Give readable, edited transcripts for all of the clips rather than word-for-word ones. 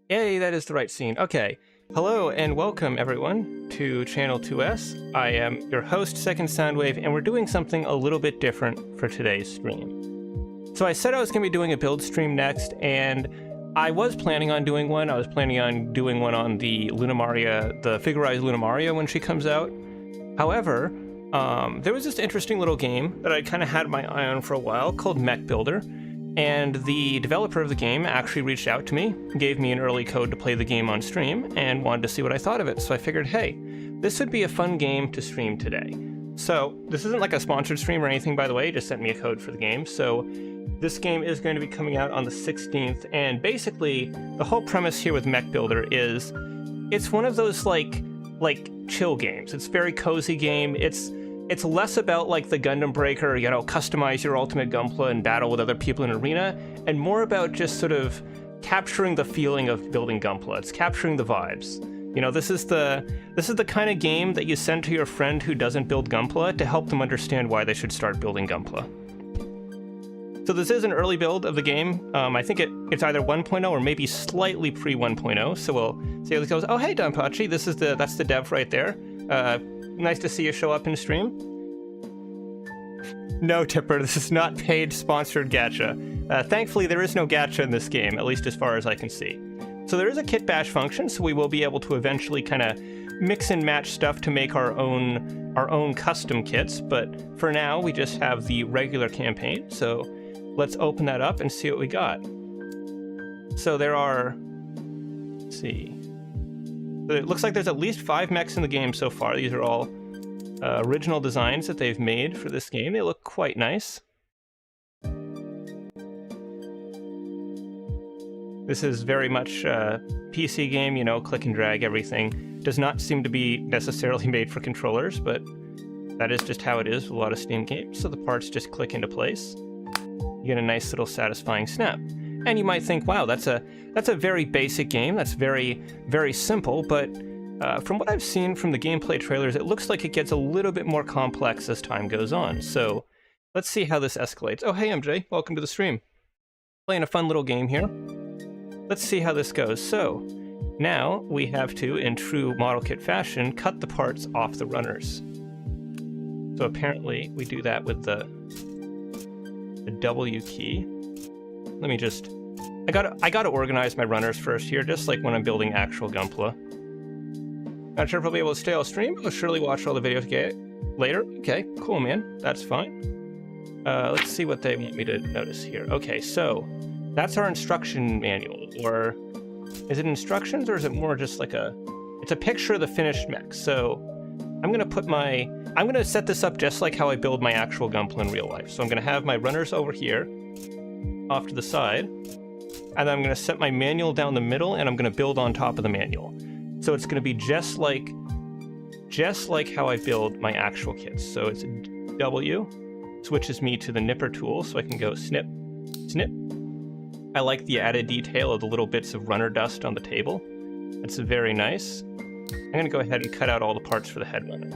Yay, that is the right scene. Okay. Hello and welcome everyone to Channel 2S. I am your host, Second Soundwave, and we're doing something a little bit different for today's stream. So I said I was going to be doing a build stream next, and I was planning on doing one. I was planning on doing one on the Lunamaria, the figurized Lunamaria when she comes out. However, there was this interesting little game that I kind of had my eye on for a while called Mech Builder. And the developer of the game actually reached out to me, gave me an early code to play the game on stream, and wanted to see what I thought of it. So I figured, hey, this would be a fun game to stream today. So this isn't like a sponsored stream or anything, by the way, just sent me a code for the game. So this game is going to be coming out on the 16th, and basically the whole premise here with Mech Builder is it's one of those like chill games. It's a very cozy game. It's less about like the Gundam Breaker, customize your ultimate Gunpla and battle with other people in an arena, and more about just sort of capturing the feeling of building Gunpla. It's capturing the vibes. This is the kind of game that you send to your friend who doesn't build Gunpla to help them understand why they should start building Gunpla. So this is an early build of the game. I think it's either 1.0 or maybe slightly pre 1.0. So we'll see how this goes. Oh, hey, Donpachi, that's the dev right there. Nice to see you show up in stream. No, Tipper, this is not paid sponsored gacha. Thankfully, there is no gacha in this game, at least as far as I can see. So there is a kit bash function, so we will be able to eventually kind of mix and match stuff to make our own custom kits. But for now, we just have the regular campaign. So let's open that up and see what we got. So there are, let's see. It looks like there's at least 5 mechs in the game so far. These are all original designs that they've made for this game. They look quite nice. This is very much a PC game, click and drag everything. Does not seem to be necessarily made for controllers, but that is just how it is with a lot of Steam games. So the parts just click into place. You get a nice little satisfying snap. And you might think, wow, that's a very basic game. That's very, very simple. But from what I've seen from the gameplay trailers, it looks like it gets a little bit more complex as time goes on. So let's see how this escalates. Oh, hey, MJ. Welcome to the stream. Playing a fun little game here. Let's see how this goes. So now we have to, in true model kit fashion, cut the parts off the runners. So apparently we do that with the W key. Let me just, I gotta organize my runners first here, just like when I'm building actual Gunpla. Not sure if I'll be able to stay on stream. I'll surely watch all the videos later. Okay, cool, man. That's fine. Let's see what they want me to notice here. Okay, so that's our instruction manual, or is it instructions, or is it more just like it's a picture of the finished mech. So I'm gonna set this up just like how I build my actual Gunpla in real life. So I'm gonna have my runners over here, off to the side, and then I'm going to set my manual down the middle, and I'm going to build on top of the manual. So it's going to be just like how I build my actual kits. So it's W, switches me to the nipper tool, so I can go snip, snip. I like the added detail of the little bits of runner dust on the table. It's very nice. I'm going to go ahead and cut out all the parts for the head runner.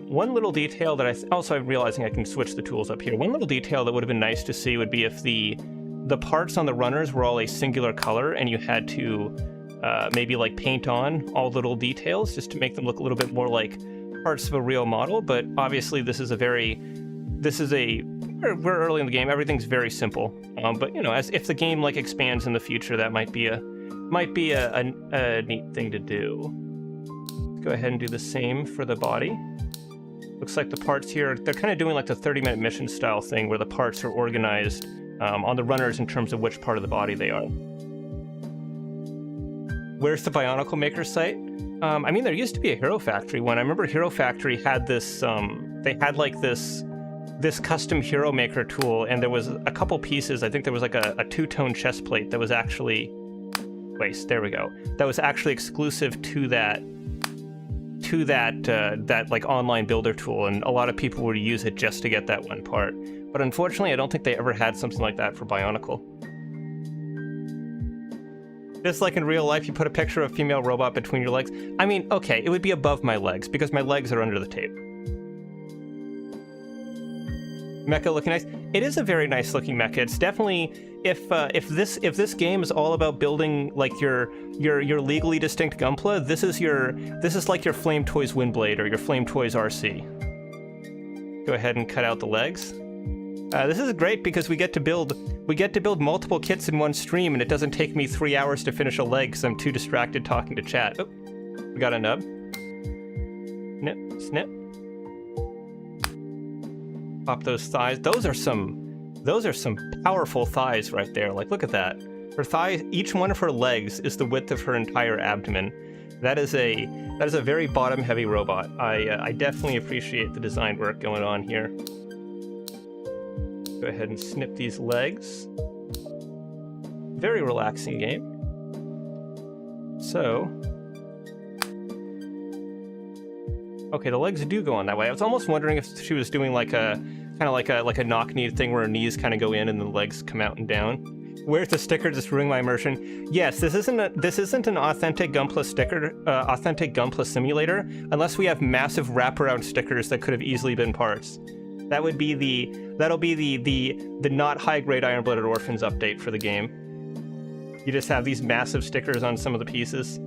One little detail that I'm realizing I can switch the tools up here. One little detail that would have been nice to see would be if the parts on the runners were all a singular color, and you had to maybe like paint on all the little details just to make them look a little bit more like parts of a real model. But obviously we're early in the game. Everything's very simple. But as if the game like expands in the future, that might be a neat thing to do. Let's go ahead and do the same for the body. Looks like the parts here, they're kind of doing like the 30-minute mission style thing where the parts are organized on the runners in terms of which part of the body they are. Where's the Bionicle Maker site? There used to be a Hero Factory one. I remember Hero Factory had this, they had like this custom Hero Maker tool, and there was a couple pieces. I think there was like a two-tone chest plate that was actually, there we go. That was actually exclusive to that like online builder tool, and a lot of people would use it just to get that one part. But unfortunately, I don't think they ever had something like that for Bionicle. Just like in real life, you put a picture of a female robot between your legs. Okay, it would be above my legs because my legs are under the table. Mecha looking nice. It is a very nice looking mecha. It's definitely, if this game is all about building like your legally distinct Gunpla, this is like your Flame Toys Windblade or your Flame Toys RC. Go ahead and cut out the legs. This is great because we get to build multiple kits in one stream, and it doesn't take me 3 hours to finish a leg because I'm too distracted talking to chat. Oh, we got a nub. Snip, snip. Pop those thighs. Those are some powerful thighs right there. Like, look at that. Her thighs, each one of her legs is the width of her entire abdomen. That is a very bottom-heavy robot. I definitely appreciate the design work going on here. Go ahead and snip these legs. Very relaxing game. So, okay, the legs do go on that way. I was almost wondering if she was doing like a kind of like a knock-knee thing where her knees kind of go in and the legs come out and down. Where's the sticker? Just ruining my immersion. Yes, this isn't an authentic Gunpla sticker, authentic Gunpla simulator, unless we have massive wraparound stickers that could have easily been parts. That'll be the not high-grade Iron-Blooded Orphans update for the game. You just have these massive stickers on some of the pieces.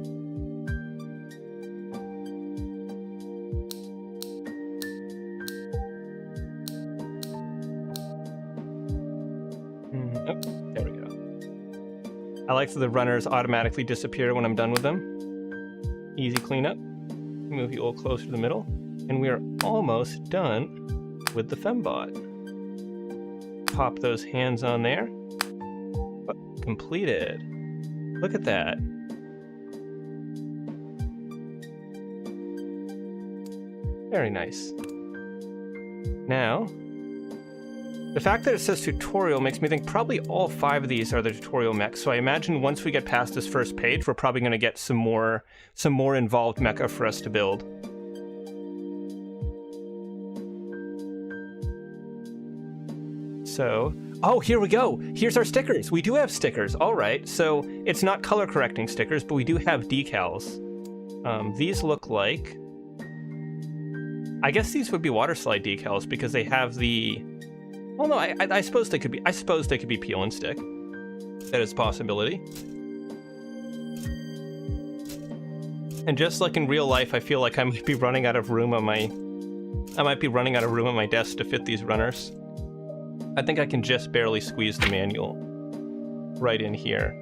Oh, there we go. I like that the runners automatically disappear when I'm done with them. Easy cleanup. Move you all closer to the middle. And we are almost done with the fembot. Pop those hands on there. Completed. Look at that. Very nice. Now, the fact that it says tutorial makes me think probably all 5 of these are the tutorial mechs. So I imagine once we get past this first page, we're probably going to get some more involved mecha for us to build. So, oh, here we go. Here's our stickers. We do have stickers. All right. So it's not color correcting stickers, but we do have decals. These look like, I guess these would be water slide decals because they have the, well, no, I suppose they could be peel and stick. That is a possibility. And just like in real life, I feel like I might be running out of room on my desk to fit these runners. I think I can just barely squeeze the manual right in here.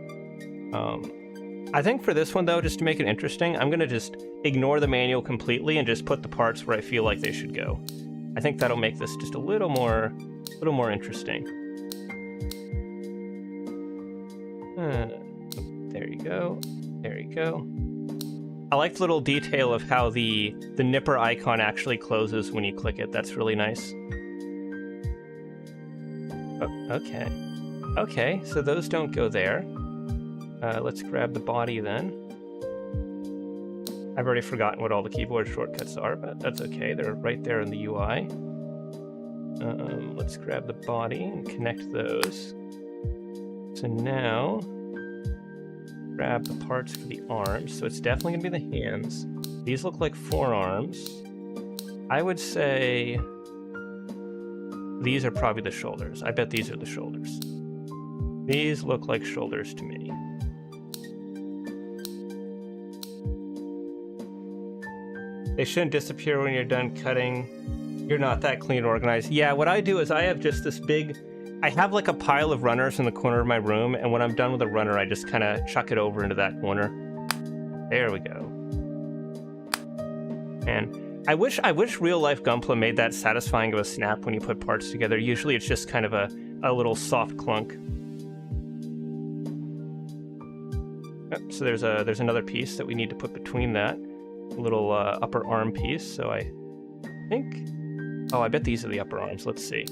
I think for this one, though, just to make it interesting, I'm going to just ignore the manual completely and just put the parts where I feel like they should go. I think that'll make this just a little more interesting. There you go. There you go. I like the little detail of how the nipper icon actually closes when you click it. That's really nice. Oh, okay. Okay, so those don't go there. Let's grab the body then. I've already forgotten what all the keyboard shortcuts are, but that's okay. They're right there in the UI. Let's grab the body and connect those. So now, grab the parts for the arms. So it's definitely going to be the hands. These look like forearms. I would say these are probably the shoulders. I bet these are the shoulders. These look like shoulders to me. They shouldn't disappear when you're done cutting. You're not that clean and organized. Yeah, what I do is I have just this big... I have like a pile of runners in the corner of my room, and when I'm done with a runner, I just kind of chuck it over into that corner. There we go. And I wish real-life Gunpla made that satisfying of a snap when you put parts together. Usually it's just kind of a little soft clunk. Oh, so there's another piece that we need to put between that. A little upper arm piece, so I think... Oh, I bet these are the upper arms. Let's see.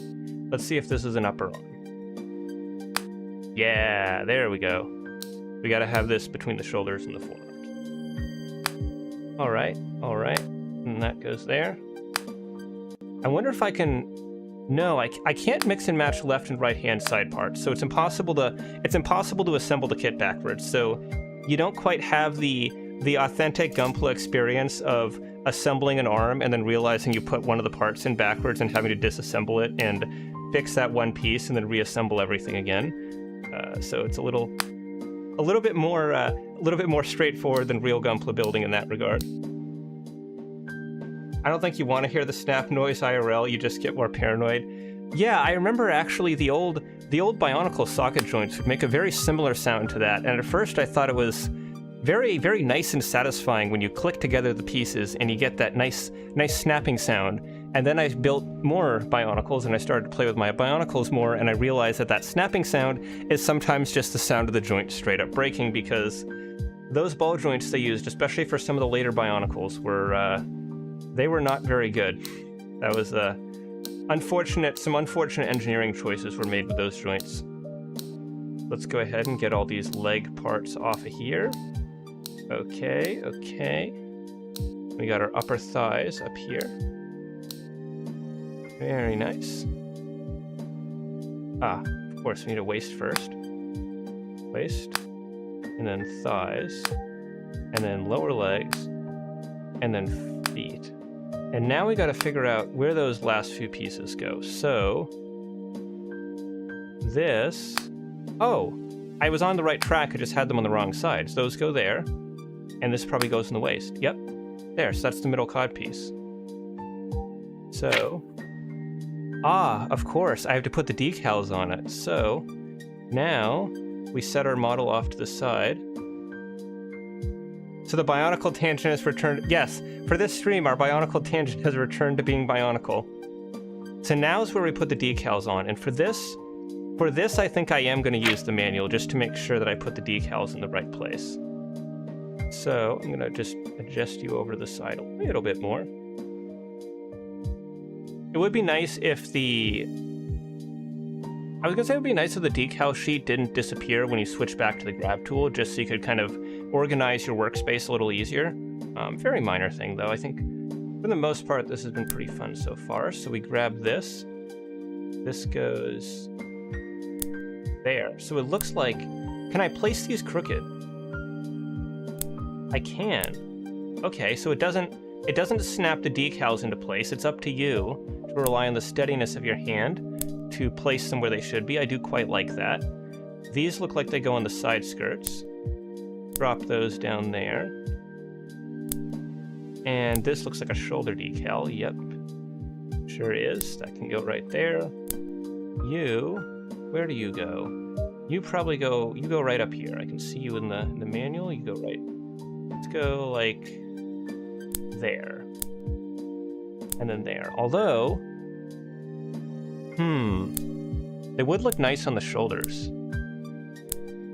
Let's see if this is an upper arm. Yeah, there we go. We gotta have this between the shoulders and the forearms. All right. And that goes there. I wonder if I can... No, I can't mix and match left and right hand side parts, so it's impossible to assemble the kit backwards. So you don't quite have the authentic Gunpla experience of assembling an arm and then realizing you put one of the parts in backwards and having to disassemble it and fix that one piece and then reassemble everything again. So it's a little bit more straightforward than real Gunpla building in that regard. I don't think you want to hear the snap noise IRL. You just get more paranoid. Yeah, I remember actually the old Bionicle socket joints would make a very similar sound to that, and at first I thought it was very, very nice and satisfying when you click together the pieces and you get that nice snapping sound. And then I built more Bionicles and I started to play with my Bionicles more, and I realized that snapping sound is sometimes just the sound of the joint straight up breaking, because those ball joints they used, especially for some of the later Bionicles, they were not very good. That was some unfortunate engineering choices were made with those joints. Let's go ahead and get all these leg parts off of here. Okay. We got our upper thighs up here. Very nice. Of course, we need a waist first. Waist, and then thighs, and then lower legs, and then feet. And now we gotta figure out where those last few pieces go. So, this... Oh, I was on the right track, I just had them on the wrong sides. Those go there, and this probably goes in the waist. Yep, there, so that's the middle cod piece. So... of course, I have to put the decals on it. So, now, we set our model off to the side. So the Bionicle tangent has returned... Yes, for this stream, our Bionicle tangent has returned to being Bionicle. So now is where we put the decals on, and for this, I think I am going to use the manual just to make sure that I put the decals in the right place. So, I'm going to just adjust you over to the side a little bit more. It would be nice if the... I was going to say it would be nice if the decal sheet didn't disappear when you switch back to the grab tool, just so you could kind of organize your workspace a little easier. Very minor thing, though. I think, for the most part, this has been pretty fun so far. So we grab this. This goes there. So it looks like... Can I place these crooked? I can. Okay, so it doesn't snap the decals into place. It's up to you to rely on the steadiness of your hand to place them where they should be. I do quite like that. These look like they go on the side skirts. Drop those down there. And this looks like a shoulder decal. Yep. Sure is. That can go right there. Where do you go? You go right up here. I can see you in the manual. You go right. Let's go like there. And then there. Although, they would look nice on the shoulders.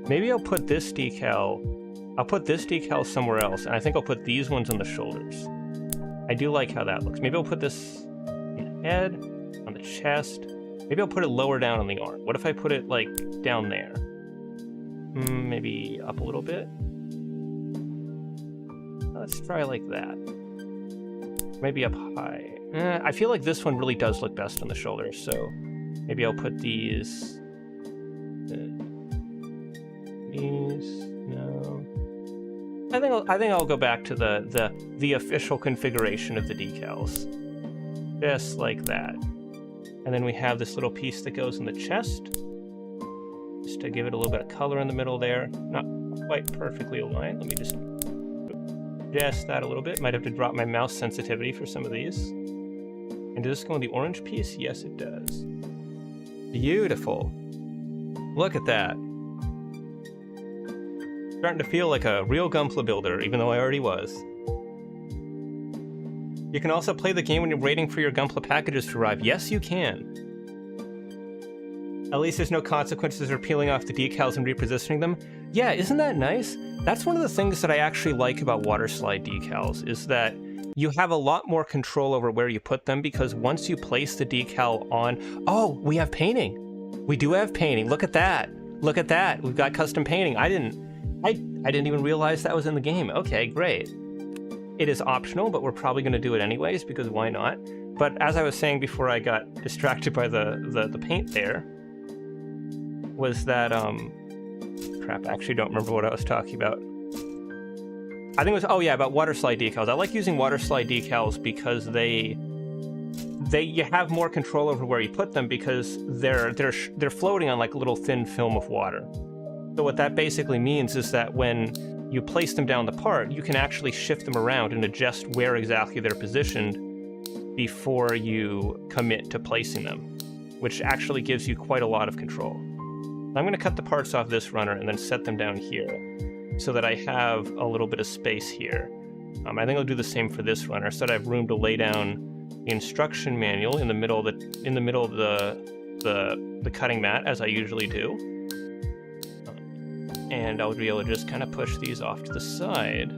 Maybe I'll put this decal somewhere else, and I think I'll put these ones on the shoulders. I do like how that looks. Maybe I'll put this on the head, on the chest. Maybe I'll put it lower down on the arm. What if I put it, like, down there? Maybe up a little bit? Let's try like that. Maybe up high. I feel like this one really does look best on the shoulders, so maybe I'll put these... No. I think I'll go back to the official configuration of the decals. Just like that. And then we have this little piece that goes in the chest. Just to give it a little bit of color in the middle there. Not quite perfectly aligned. Let me just adjust that a little bit. Might have to drop my mouse sensitivity for some of these. And does this go in the orange piece? Yes, it does. Beautiful. Look at that. Starting to feel like a real Gunpla builder, even though I already was. You can also play the game when you're waiting for your Gunpla packages to arrive. Yes, you can. At least there's no consequences for peeling off the decals and repositioning them. Yeah, isn't that nice? That's one of the things that I actually like about water slide decals, is that you have a lot more control over where you put them, because once you place the decal on... Oh, we have painting! We do have painting. Look at that! Look at that! We've got custom painting. I didn't even realize that was in the game. Okay, great. It is optional, but we're probably going to do it anyways, because why not? But as I was saying before I got distracted by the paint there, was that, crap, I actually don't remember what I was talking about. I think it was, oh yeah, about water slide decals. I like using water slide decals because they you have more control over where you put them because they're floating on like a little thin film of water. So what that basically means is that when you place them down the part, you can actually shift them around and adjust where exactly they're positioned before you commit to placing them, which actually gives you quite a lot of control. I'm going to cut the parts off this runner and then set them down here so that I have a little bit of space here. I think I'll do the same for this runner so that I have room to lay down the instruction manual in the middle of the cutting mat, as I usually do. And I'll be able to just kind of push these off to the side.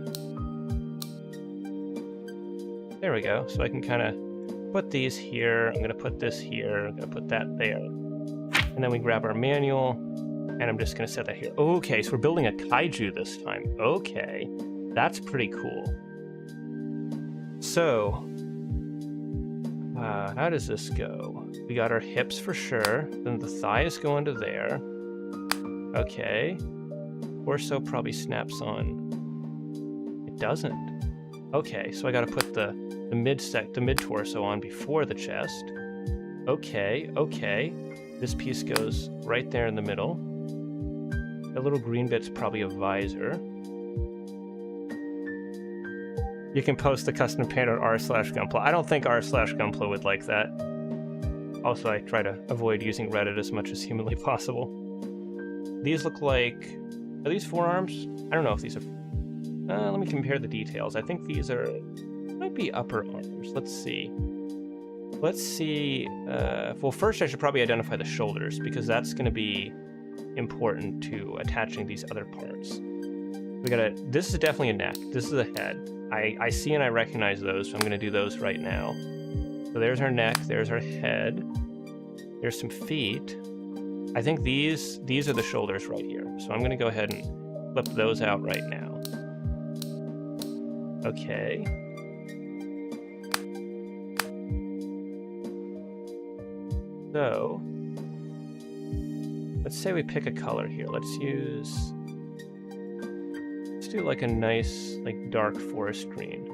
There we go. So I can kind of put these here. I'm going to put this here. I'm going to put that there. And then we grab our manual, and I'm just going to set that here. Okay, so we're building a kaiju this time. Okay, that's pretty cool. So, how does this go? We got our hips for sure. Then the thighs go into there. Okay. Torso probably snaps on. It doesn't. Okay, so I got to put the mid torso on before the chest. Okay. This piece goes right there in the middle. The little green bit's probably a visor. You can post the custom paint on r/Gunpla. I don't think r/Gunpla would like that. Also, I try to avoid using Reddit as much as humanly possible. These look like... Are these forearms? I don't know if these are... let me compare the details. I think these might be upper arms. Let's see. Well, first I should probably identify the shoulders, because that's going to be important to attaching these other parts. This is definitely a neck. This is a head. I see and I recognize those, so I'm going to do those right now. So there's our neck, there's our head. There's some feet. I think these are the shoulders right here. So I'm going to go ahead and flip those out right now. Okay. So, let's say we pick a color here. Let's do like a nice, like dark forest green.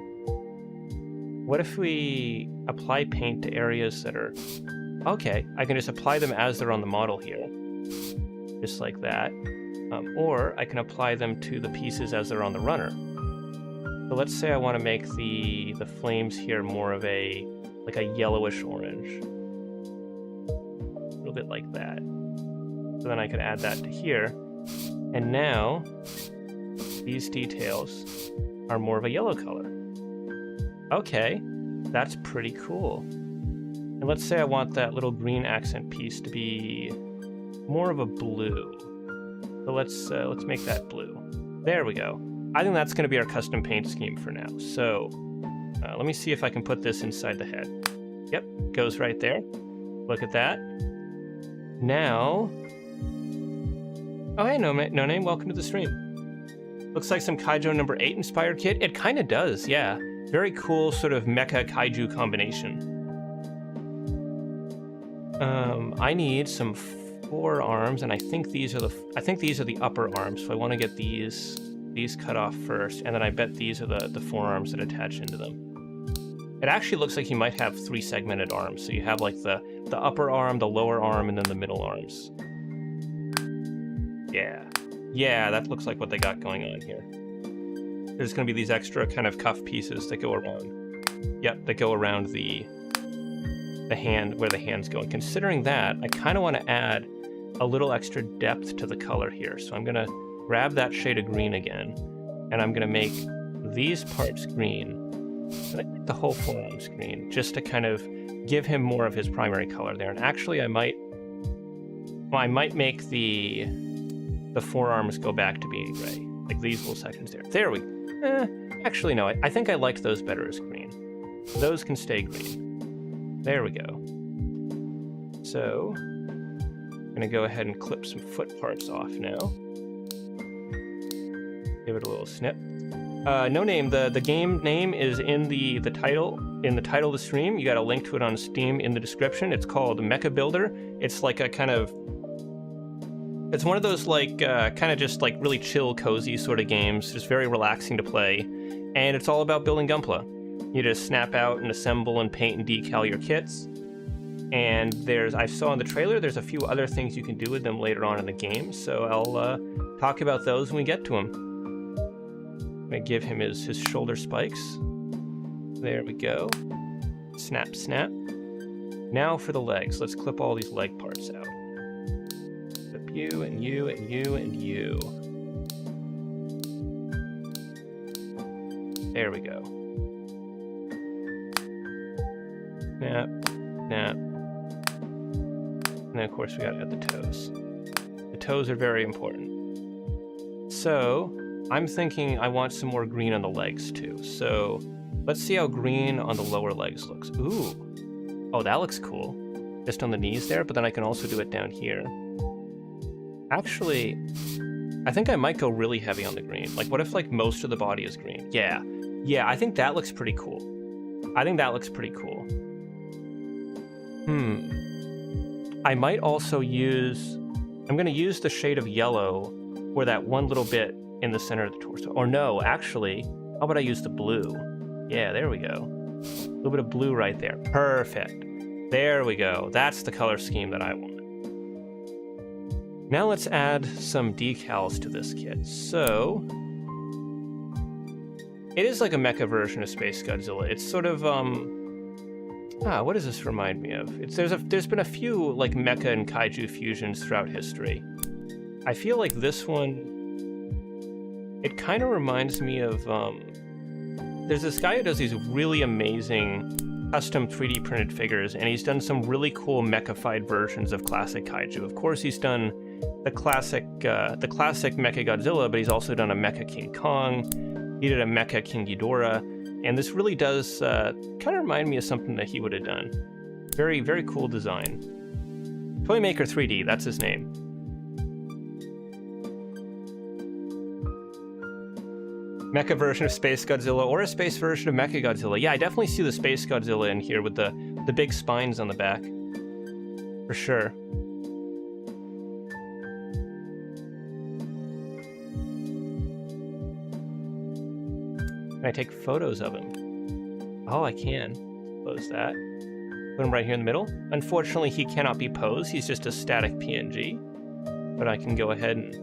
What if we apply paint to areas that are... Okay, I can just apply them as they're on the model here. Just like that. Or I can apply them to the pieces as they're on the runner. So let's say I want to make the flames here more of a yellowish orange. A little bit like that. So then I could add that to here. And now these details are more of a yellow color. Okay, that's pretty cool. And let's say I want that little green accent piece to be more of a blue. So let's make that blue. There we go. I think that's going to be our custom paint scheme for now. So let me see if I can put this inside the head. Yep, goes right there. Look at that. Now, oh hey, no name, welcome to the stream. Looks like some Kaiju 8 inspired kit. It kind of does, yeah. Very cool sort of mecha kaiju combination. I need some forearms, and I think these are the upper arms. So I want to get these cut off first, and then I bet these are the forearms that attach into them. It actually looks like you might have 3 segmented arms. So you have like the upper arm, the lower arm, and then the middle arms. Yeah, that looks like what they got going on here. There's going to be these extra kind of cuff pieces that go around. Yep, that go around the hand, where the hand's going. Considering that, I kind of want to add a little extra depth to the color here. So I'm going to grab that shade of green again, and I'm going to make these parts green, and I think the whole forearm's green, just to kind of give him more of his primary color there. And actually, I might make the forearms go back to being gray, like these little sections there. There we go. Actually, no, I think I liked those better as green. Those can stay green. There we go. So, I'm going to go ahead and clip some foot parts off now. Give it a little snip. No name. The game name is in the title. In the title of the stream, you got a link to it on Steam in the description. It's called Mecha Builder. It's like a kind of... It's one of those like kind of just like really chill, cozy sort of games. Just very relaxing to play. And it's all about building Gunpla. You just snap out and assemble and paint and decal your kits. And I saw in the trailer, there's a few other things you can do with them later on in the game, so I'll talk about those when we get to him. I'm gonna give him his shoulder spikes. There we go. Snap, snap. Now for the legs. Let's clip all these leg parts out. Clip you, and you, and you, and you. There we go. Snap, snap. And then, of course, we gotta add the toes. The toes are very important. So, I'm thinking I want some more green on the legs, too. So, let's see how green on the lower legs looks. Ooh. Oh, that looks cool. Just on the knees there, but then I can also do it down here. Actually, I think I might go really heavy on the green. Like, what if, like, most of the body is green? Yeah. Yeah, I think that looks pretty cool. I think that looks pretty cool. I might also I'm going to use the shade of yellow for that one little bit in the center of the torso. Or no, actually, how about I use the blue? Yeah, there we go. A little bit of blue right there. Perfect. There we go. That's the color scheme that I want. Now let's add some decals to this kit. So, it is like a mecha version of Space Godzilla. It's sort of, what does this remind me of? There's been a few like mecha and kaiju fusions throughout history. I feel like this one, it kind of reminds me of, there's this guy who does these really amazing custom 3D printed figures, and he's done some really cool mechified versions of classic kaiju. Of course, he's done the classic Mecha Godzilla, but he's also done a Mecha King Kong. He did a Mecha King Ghidorah. And this really does kind of remind me of something that he would have done. Very, very cool design. Toymaker 3D, that's his name. Mecha version of Space Godzilla, or a space version of Mecha Godzilla. Yeah, I definitely see the Space Godzilla in here with the big spines on the back. For sure. Can I take photos of him? Oh, I can. Close that. Put him right here in the middle. Unfortunately, he cannot be posed. He's just a static PNG. But I can go ahead and...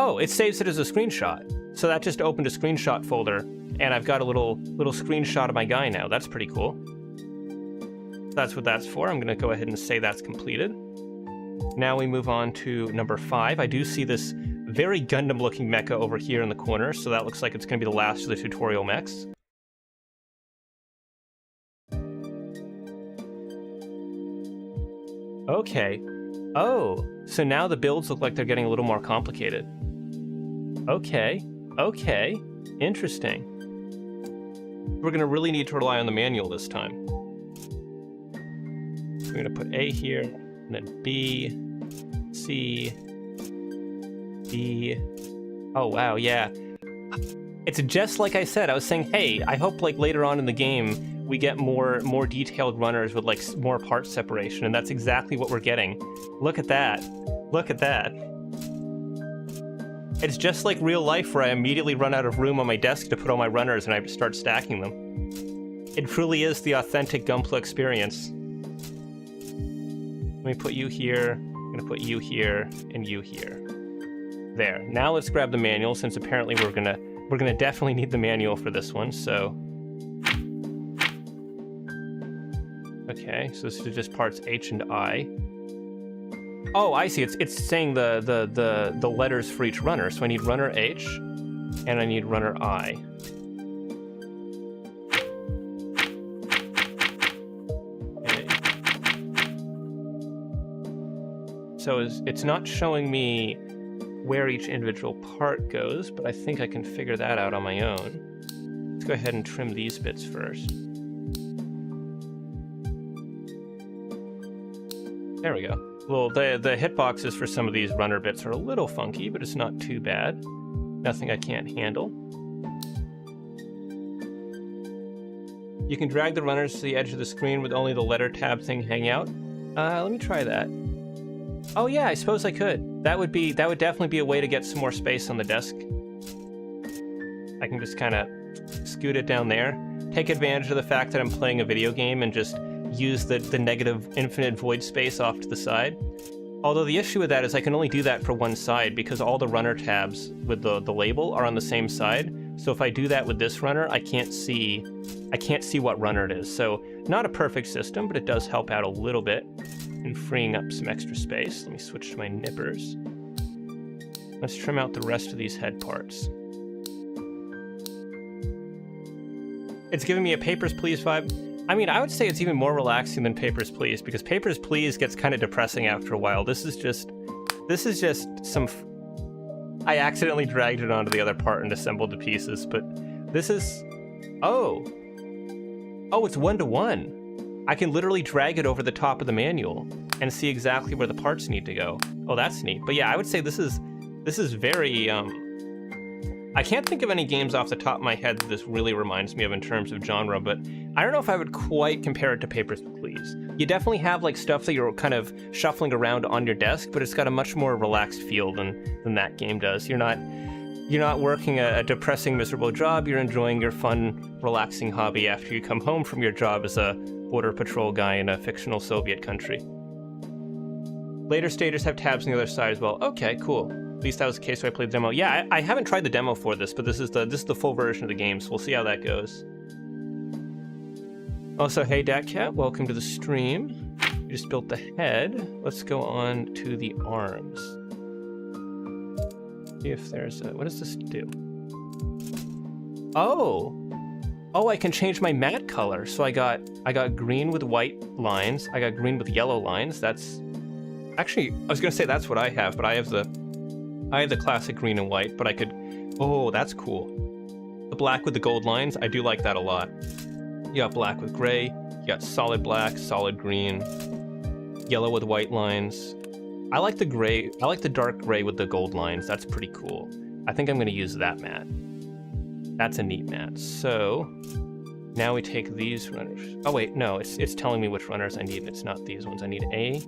Oh, it saves it as a screenshot. So that just opened a screenshot folder, and I've got a little screenshot of my guy now. That's pretty cool. That's what that's for. I'm gonna go ahead and say that's completed. Now we move on to number 5. I do see this very Gundam-looking mecha over here in the corner, so that looks like it's going to be the last of the tutorial mechs. Okay. Oh, so now the builds look like they're getting a little more complicated. Okay. Okay. Interesting. We're going to really need to rely on the manual this time. We're going to put A here, and then B, C, D. Oh, wow, yeah. It's just like I said. I was saying, hey, I hope like later on in the game we get more detailed runners with like more part separation, and that's exactly what we're getting. Look at that. Look at that. It's just like real life where I immediately run out of room on my desk to put all my runners and I start stacking them. It truly is the authentic Gunpla experience. Let me put you here. I'm gonna put you here and you here. There. Now let's grab the manual, since apparently we're gonna definitely need the manual for this one. So, okay, so this is just parts H and I. Oh, I see. It's saying the letters for each runner. So I need runner H, and I need runner I. Okay. So it's not showing me where each individual part goes, but I think I can figure that out on my own. Let's go ahead and trim these bits first. There we go. Well, the hitboxes for some of these runner bits are a little funky, but it's not too bad. Nothing I can't handle. You can drag the runners to the edge of the screen with only the letter tab thing hang out. Let me try that. Oh yeah, I suppose I could. That would definitely be a way to get some more space on the desk. I can just kind of scoot it down there. Take advantage of the fact that I'm playing a video game and just use the negative infinite void space off to the side. Although the issue with that is I can only do that for one side because all the runner tabs with the label are on the same side. So if I do that with this runner, I can't see what runner it is. So not a perfect system, but it does help out a little bit in freeing up some extra space. Let me switch to my nippers. Let's trim out the rest of these head parts. It's giving me a Papers, Please vibe. I mean, I would say it's even more relaxing than Papers, Please, because Papers, Please gets kind of depressing after a while. This is just some... I accidentally dragged it onto the other part and assembled the pieces, but this is... Oh, it's 1-to-1. I can literally drag it over the top of the manual and see exactly where the parts need to go. Oh, that's neat. But yeah, I would say this is very... I can't think of any games off the top of my head that this really reminds me of in terms of genre, but I don't know if I would quite compare it to Papers, Please. You definitely have like stuff that you're kind of shuffling around on your desk, but it's got a much more relaxed feel than that game does. You're not working a depressing, miserable job. You're enjoying your fun, relaxing hobby after you come home from your job as a border patrol guy in a fictional Soviet country. Later stages have tabs on the other side as well. Okay, cool. At least that was the case when I played the demo. Yeah, I haven't tried the demo for this, but this is the full version of the game, so we'll see how that goes. Also, hey DatCat, welcome to the stream. We just built the head. Let's go on to the arms. See if there's a... What does this do? Oh, I can change my matte color. So I got green with white lines. I got green with yellow lines. That's... Actually, I was gonna say that's what I have, but I have the classic green and white, but I could... Oh, that's cool. The black with the gold lines, I do like that a lot. You got black with gray, you got solid black, solid green, yellow with white lines. I like the gray, I like the dark gray with the gold lines. That's pretty cool. I think I'm going to use that matte. That's a neat matte. So now we take these runners. Oh wait, no, it's telling me which runners I need. It's not these ones. I need A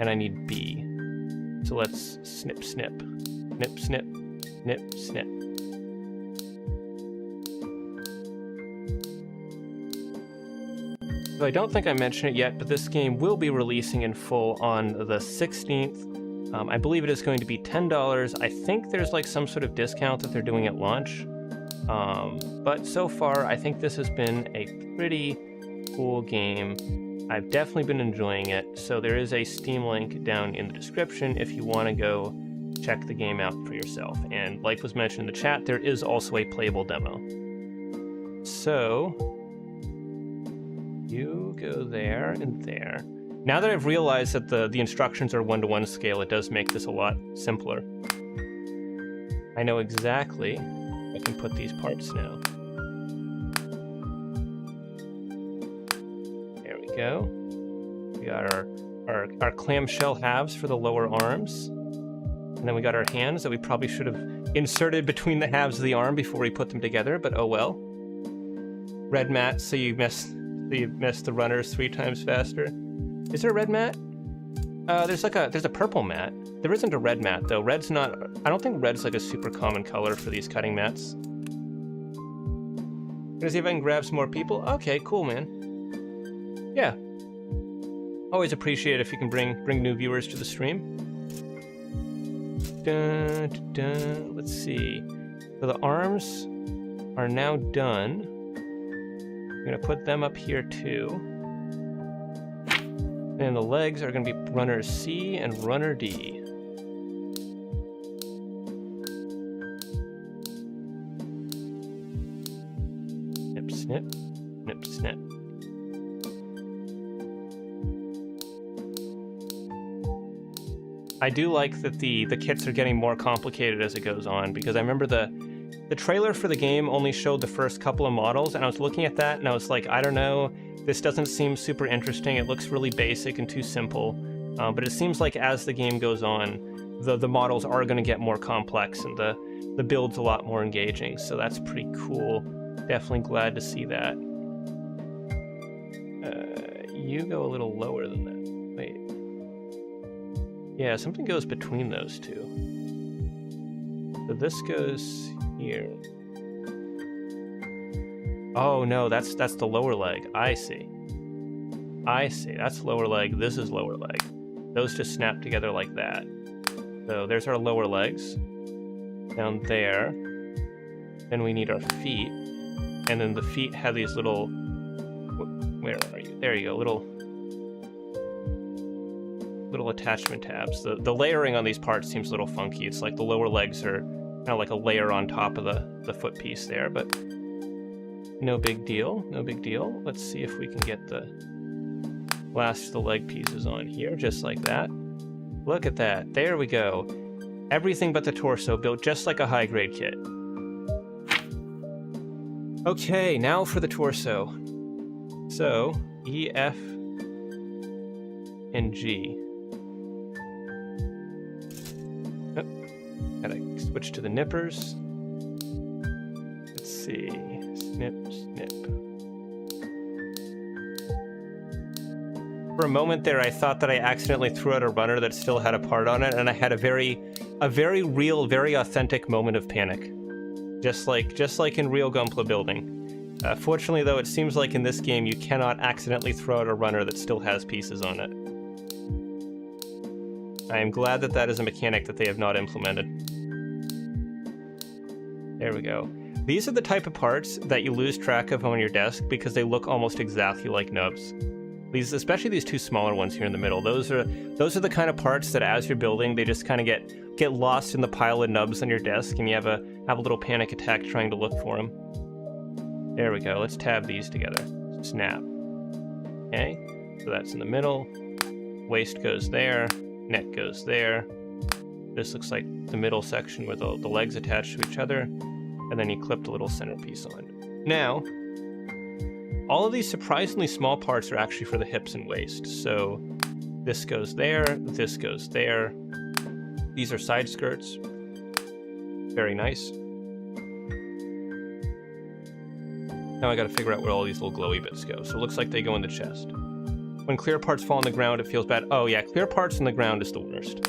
and I need B. So let's snip, snip, nip, snip, nip, snip. So I don't think I mentioned it yet, but this game will be releasing in full on the 16th. I believe it is going to be $10. I think there's like some sort of discount that they're doing at launch. But so far, I think this has been a pretty cool game. I've definitely been enjoying it. So there is a Steam link down in the description if you want to go check the game out for yourself. And like was mentioned in the chat, there is also a playable demo. So... you go there and there. Now that I've realized that the instructions are 1-to-1 scale, it does make this a lot simpler. I know exactly I can put these parts now. There we go. We got our clamshell halves for the lower arms. And then we got our hands that we probably should have inserted between the halves of the arm before we put them together, but oh well. Red mat, so you missed the runners 3 times faster. Is there a red mat? There's a purple mat. There isn't a red mat though. Red's not. I don't think red's like a super common color for these cutting mats. Gonna see if I can grab some more people. Okay, cool, man. Yeah. Always appreciate it if you can bring new viewers to the stream. Dun, dun, dun. Let's see. So the arms are now done. I'm gonna put them up here too. And the legs are gonna be runner C and runner D. Snip, snip, snip, snip. I do like that the kits are getting more complicated as it goes on, because I remember the trailer for the game only showed the first couple of models, and I was looking at that and I was like, I don't know, this doesn't seem super interesting. It looks really basic and too simple. But it seems like as the game goes on, the models are going to get more complex and the build's a lot more engaging. So that's pretty cool. Definitely glad to see that. You go a little lower than that. Wait. Yeah, something goes between those two. So this goes here. Oh no, that's the lower leg. I see. I see. That's lower leg. This is lower leg. Those just snap together like that. So there's our lower legs. Down there. Then we need our feet. And then the feet have these little... Where are you? There you go. Little attachment tabs. The layering on these parts seems a little funky. It's like the lower legs are kind of like a layer on top of the foot piece there, but no big deal. No big deal. Let's see if we can get the last of the leg pieces on here, just like that. Look at that. There we go. Everything but the torso built just like a high-grade kit. Okay, now for the torso. So, E, F, and G. Oh, gotta switch to the nippers. Let's see. Snip, snip. For a moment there, I thought that I accidentally threw out a runner that still had a part on it, and I had a very real, very authentic moment of panic. Just like in real Gunpla building. Fortunately, though, it seems like in this game you cannot accidentally throw out a runner that still has pieces on it. I am glad that that is a mechanic that they have not implemented. There we go. These are the type of parts that you lose track of on your desk because they look almost exactly like nubs. Especially these two smaller ones here in the middle. Those are the kind of parts that as you're building, they just kind of get lost in the pile of nubs on your desk, and you have a little panic attack trying to look for them. There we go. Let's tab these together. Snap. Okay. So that's in the middle. Waist goes there. Neck goes there. This looks like the middle section with the legs attached to each other, and then you clipped a little centerpiece on. Now, all of these surprisingly small parts are actually for the hips and waist. So this goes there, this goes there. These are side skirts. Very nice. Now I gotta figure out where all these little glowy bits go. So it looks like they go in the chest. When clear parts fall on the ground, it feels bad. Oh yeah, clear parts on the ground is the worst.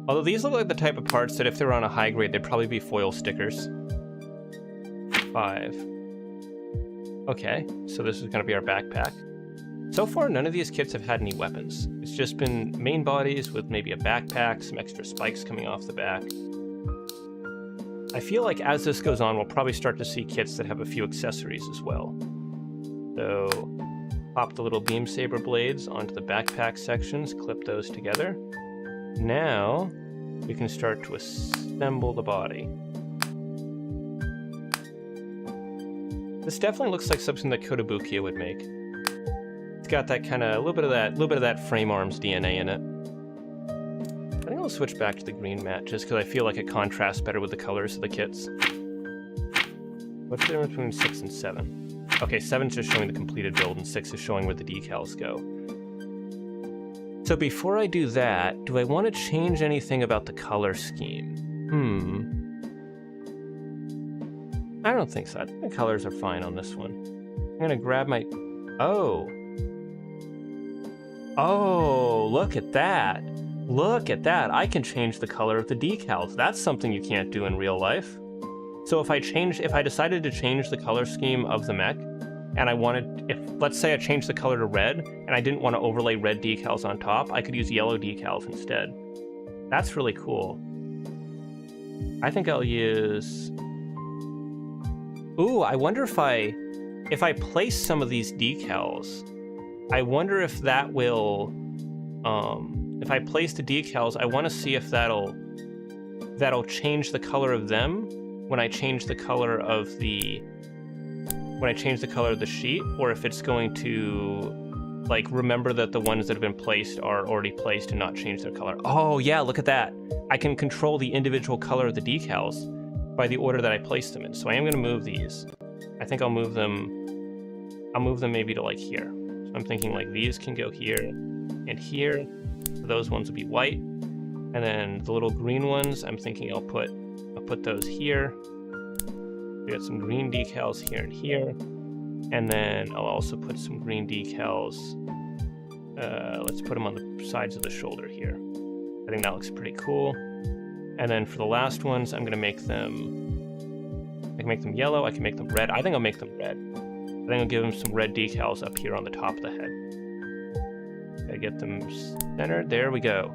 Although these look like the type of parts that if they were on a high grade, they'd probably be foil stickers. 5. Okay, so this is going to be our backpack. So far, none of these kits have had any weapons. It's just been main bodies with maybe a backpack, some extra spikes coming off the back. I feel like as this goes on, we'll probably start to see kits that have a few accessories as well. So, pop the little beam saber blades onto the backpack sections, clip those together. Now, we can start to assemble the body. This definitely looks like something that Kotobukiya would make. It's got that kind of a little bit of that frame arms DNA in it. I think I'll switch back to the green mat just because I feel like it contrasts better with the colors of the kits. What's the difference between 6 and 7? Okay, 7's just showing the completed build and 6 is showing where the decals go. So before I do that, do I want to change anything about the color scheme? I don't think so. I think the colors are fine on this one. I'm gonna grab my... Oh, look at that. Look at that. I can change the color of the decals. That's something you can't do in real life. So if I decided to change the color scheme of the mech, and let's say I changed the color to red, and I didn't want to overlay red decals on top, I could use yellow decals instead. That's really cool. I think I'll use... Ooh, I wonder if I place some of these decals, I wonder if that will, if I place the decals, I want to see if that'll change the color of them when I change the color of the sheet, or if it's going to, like, remember that the ones that have been placed are already placed and not change their color. Oh yeah, look at that. I can control the individual color of the decals by the order that I place them in. So I am going to move these. I think I'll move them maybe to like here. So I'm thinking like these can go here and here. Those ones will be white. And then the little green ones, I'm thinking I'll put those here. We got some green decals here and here. And then I'll also put some green decals. Let's put them on the sides of the shoulder here. I think that looks pretty cool. And then for the last ones, I'm going to make them I can make them yellow, I can make them red. I think I'll make them red. I think I'll give them some red decals up here on the top of the head. Gotta get them centered. There we go.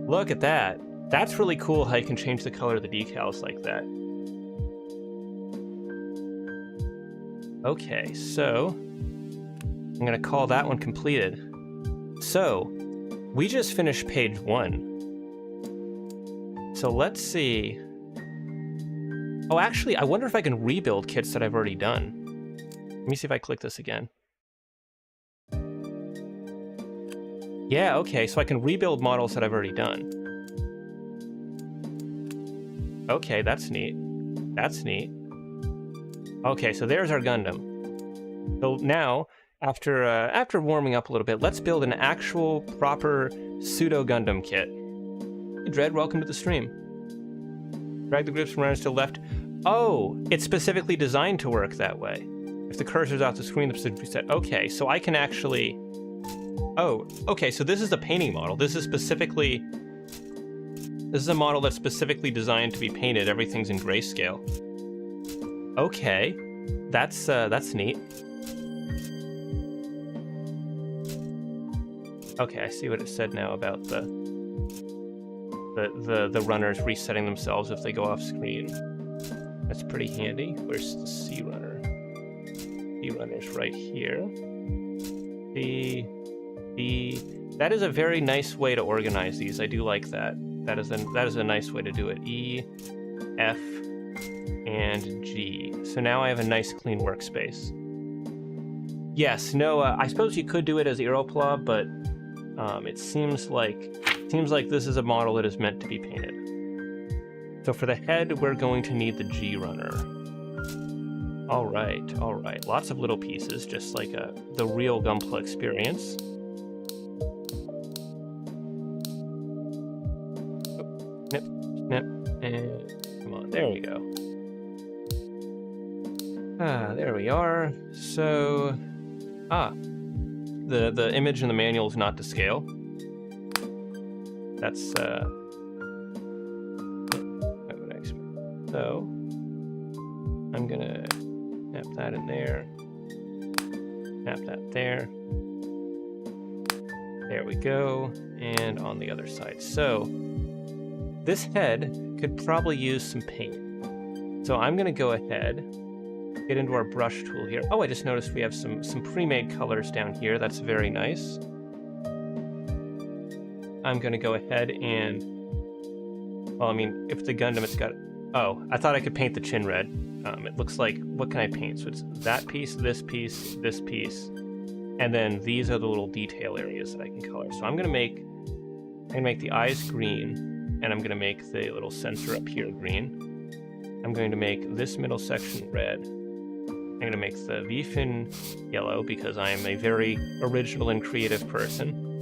Look at that. That's really cool how you can change the color of the decals like that. Okay, so I'm gonna call that one completed. So we just finished page 1. So let's see. Oh, actually, I wonder if I can rebuild kits that I've already done. Let me see if I click this again. Yeah, okay, so I can rebuild models that I've already done. Okay, that's neat. That's neat. Okay, so there's our Gundam. So now, after warming up a little bit, let's build an actual, proper Pseudo-Gundam kit. Hey, Dread, welcome to the stream. Drag the groups from runners to the left. Oh, it's specifically designed to work that way. If the cursor's off the screen, the position reset. Okay, so I can actually... Oh, okay, so this is the painting model. This is specifically... This is a model that's specifically designed to be painted. Everything's in grayscale. Okay, that's neat. Okay, I see what it said now about the runners resetting themselves if they go off screen. That's pretty handy. Where's the C runner? C runner's right here. That is a very nice way to organize these. I do like that. That is a nice way to do it. E, F, and G. So now I have a nice clean workspace. Yes, no, I suppose you could do it as Aeropla, but it seems like this is a model that is meant to be painted. So for the head, we're going to need the G runner. All right. Lots of little pieces, just like the real Gunpla experience. Snip, and come on, there we go. There we are. So, the image in the manual is not to scale. That's what I would expect. So, I'm gonna snap that in there. Snap that there. There we go. And on the other side. So, this head could probably use some paint. So I'm gonna go ahead, get into our brush tool here. Oh, I just noticed we have some pre-made colors down here. That's very nice. I'm gonna go ahead and, well, I mean, if the Gundam, it's got, oh, I thought I could paint the chin red. It looks like, what can I paint? So it's that piece, this piece, and then these are the little detail areas that I can color. So I'm gonna make the eyes green, and I'm going to make the little sensor up here green. I'm going to make this middle section red. I'm going to make the V-fin yellow because I am a very original and creative person.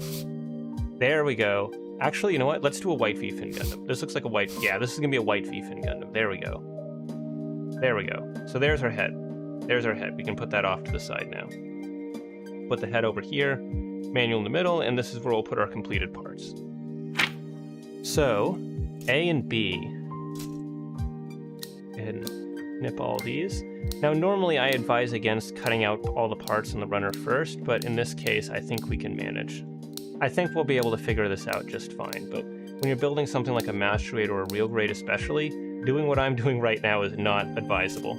There we go. Actually, you know what? Let's do a white V-fin Gundam. This looks like a white... Yeah, this is going to be a white V-fin Gundam. There we go. There we go. So there's our head. There's our head. We can put that off to the side now. Put the head over here, manual in the middle, and this is where we'll put our completed parts. So, A and B. Go ahead and snip all these. Now, normally I advise against cutting out all the parts on the runner first, but in this case, I think we can manage. I think we'll be able to figure this out just fine, but when you're building something like a master grade or a real grade especially, doing what I'm doing right now is not advisable.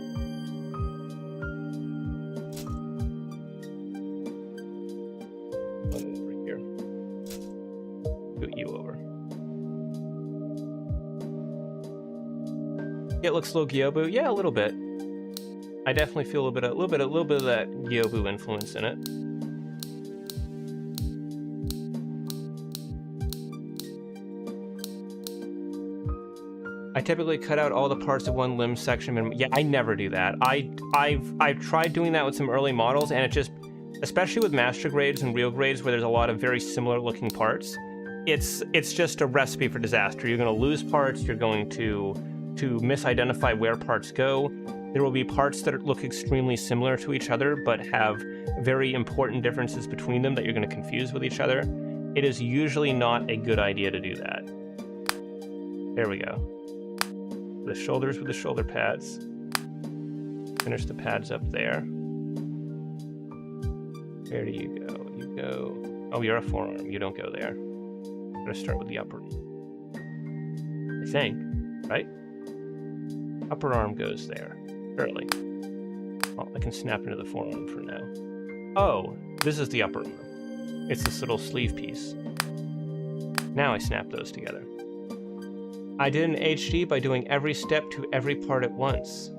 Over here. Put you over. It looks a little Gyobu. Yeah, a little bit. I definitely feel a little bit of that Gyobu influence in it. I typically cut out all the parts of one limb section. Yeah, I never do that. I've tried doing that with some early models, and it just, especially with master grades and real grades where there's a lot of very similar looking parts, it's just a recipe for disaster. You're going to lose parts. You're going to misidentify where parts go. There will be parts that look extremely similar to each other but have very important differences between them that you're going to confuse with each other. It is usually not a good idea to do that. There we go. The shoulders with the shoulder pads. finish the pads up there. Where do you go? You go... Oh, you're a forearm. You don't go there. I'm gonna start with the upper. I think, right? Upper arm goes there. Early. Oh, I can snap into the forearm for now. Oh, this is the upper arm. It's this little sleeve piece. Now I snap those together. I did an HD by doing every step to every part at once.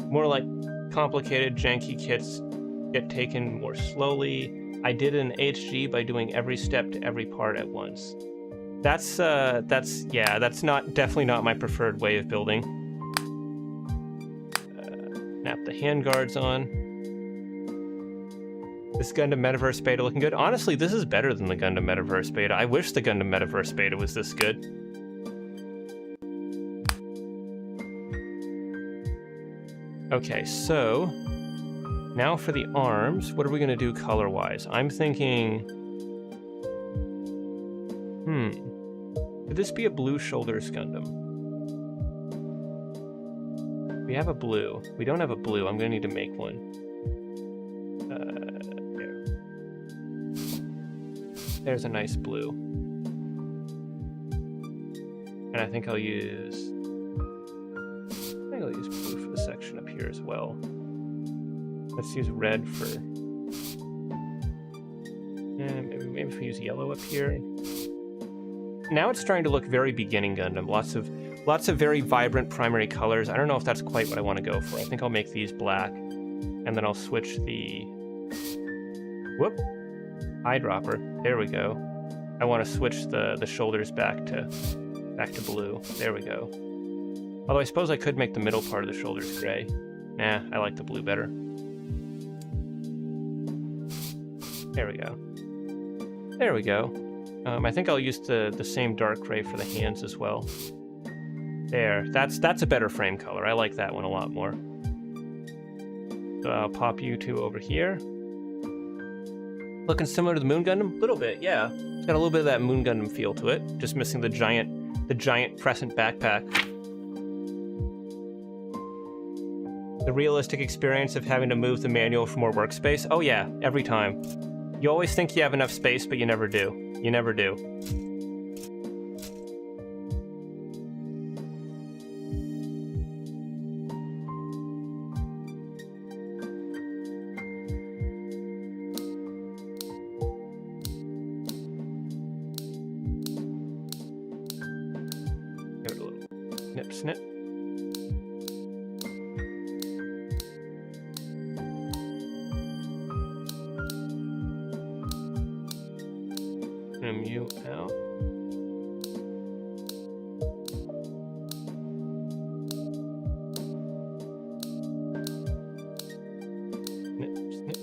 More like complicated, janky kits get taken more slowly. I did an HG by doing every step to every part at once. That's definitely not my preferred way of building. Snap the handguards on. This Gundam Metaverse beta looking good. Honestly, this is better than the Gundam Metaverse beta. I wish the Gundam Metaverse beta was this good. Okay, so now for the arms, what are we gonna do color-wise? I'm thinking, could this be a blue shoulders Gundam? We have a blue. We don't have a blue. I'm gonna need to make one. There's a nice blue. And I think I'll use blue for the section up here as well. Let's use red for... maybe if we use yellow up here. Now it's starting to look very beginning Gundam. Lots of very vibrant primary colors. I don't know if that's quite what I want to go for. I think I'll make these black, and then I'll switch the... Whoop! Eyedropper. There we go. I want to switch the shoulders back to blue. There we go. Although I suppose I could make the middle part of the shoulders gray. Nah, I like the blue better. There we go. There we go. I think I'll use the same dark gray for the hands as well. There. That's a better frame color. I like that one a lot more. So I'll pop you two over here. Looking similar to the Moon Gundam? A little bit, yeah. It's got a little bit of that Moon Gundam feel to it. Just missing the giant crescent backpack. The realistic experience of having to move the manual for more workspace? Oh yeah, every time. You always think you have enough space, but you never do. You never do. Give it a little nip snip. Trim you out. Snip, snip.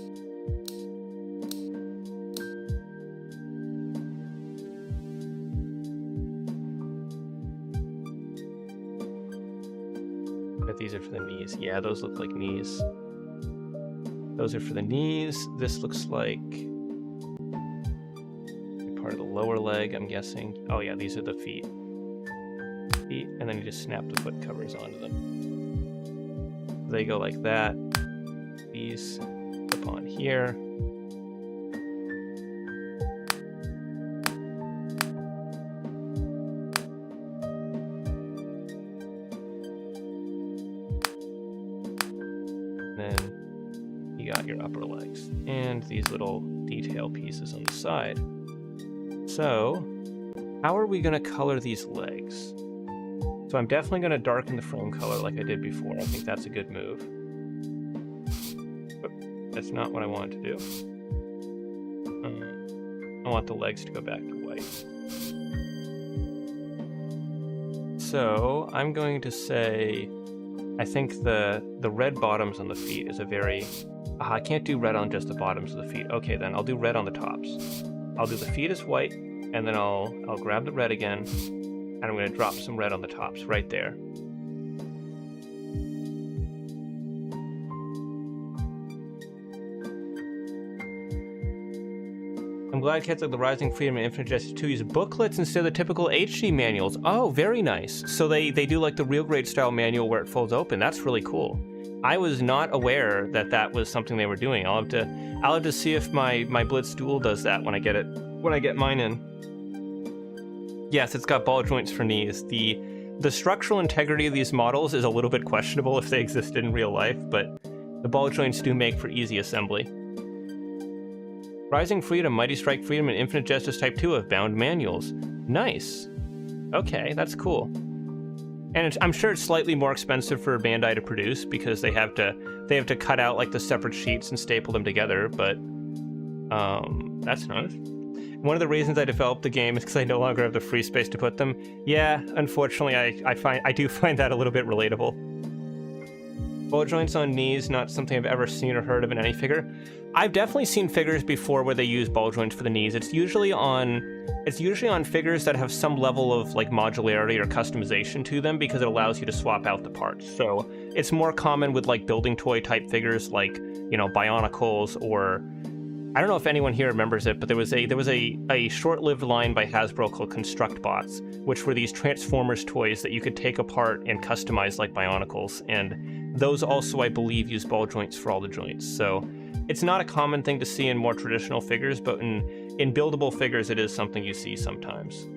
But these are for the knees. Yeah, those look like knees. Those are for the knees. This looks like part of the lower leg, I'm guessing. Oh yeah, these are the feet. And then you just snap the foot covers onto them. They go like that. These clip on here. And then you got your upper legs. And these little detail pieces on the side. So, how are we going to color these legs? So I'm definitely going to darken the frame color like I did before. I think that's a good move. But that's not what I wanted to do. I want the legs to go back to white. So, I'm going to say, I think the red bottoms on the feet is a very... I can't do red on just the bottoms of the feet. Okay, then I'll do red on the tops. I'll do the feet as white, and then I'll grab the red again, and I'm going to drop some red on the tops right there. I'm glad Kids Like the Rising Freedom and Infinite Justice 2 use booklets instead of the typical HD manuals. Oh, very nice. So they do like the real grade style manual where it folds open. That's really cool. I was not aware that that was something they were doing. I'll have to see if my Blitz Duel does that when I get mine in. Yes, it's got ball joints for knees. The structural integrity of these models is a little bit questionable if they existed in real life, but the ball joints do make for easy assembly. Rising Freedom, Mighty Strike Freedom, and Infinite Justice Type 2 have bound manuals. Nice. Okay, that's cool. And I'm sure it's slightly more expensive for Bandai to produce because they have to cut out like the separate sheets and staple them together, but that's nice. One of the reasons I developed the game is because I no longer have the free space to put them. Yeah, unfortunately, I do find that a little bit relatable. Ball joints on knees, not something I've ever seen or heard of in any figure. I've definitely seen figures before where they use ball joints for the knees. It's usually on figures that have some level of like modularity or customization to them because it allows you to swap out the parts. So it's more common with like building toy type figures like, you know, Bionicles, or I don't know if anyone here remembers it, but there was a short-lived line by Hasbro called Construct Bots, which were these Transformers toys that you could take apart and customize like Bionicles, and those also, I believe, use ball joints for all the joints. So it's not a common thing to see in more traditional figures, but in buildable figures, it is something you see sometimes.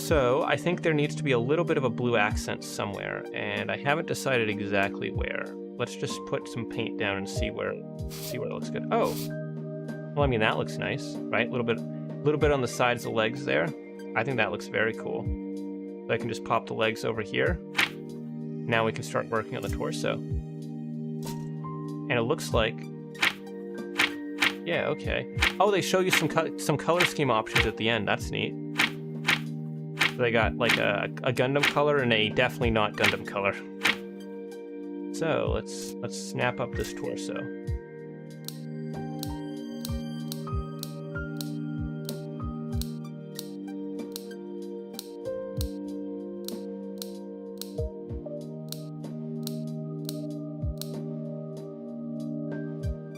So I think there needs to be a little bit of a blue accent somewhere, and I haven't decided exactly where. Let's just put some paint down and see where it looks good. Oh, well, I mean, that looks nice, right? A little bit on the sides of the legs there. I think that looks very cool. So I can just pop the legs over here. Now we can start working on the torso. And it looks like, yeah, okay. Oh, they show you some color scheme options at the end. That's neat. So they got like a Gundam color and a definitely not Gundam color. So let's snap up this torso.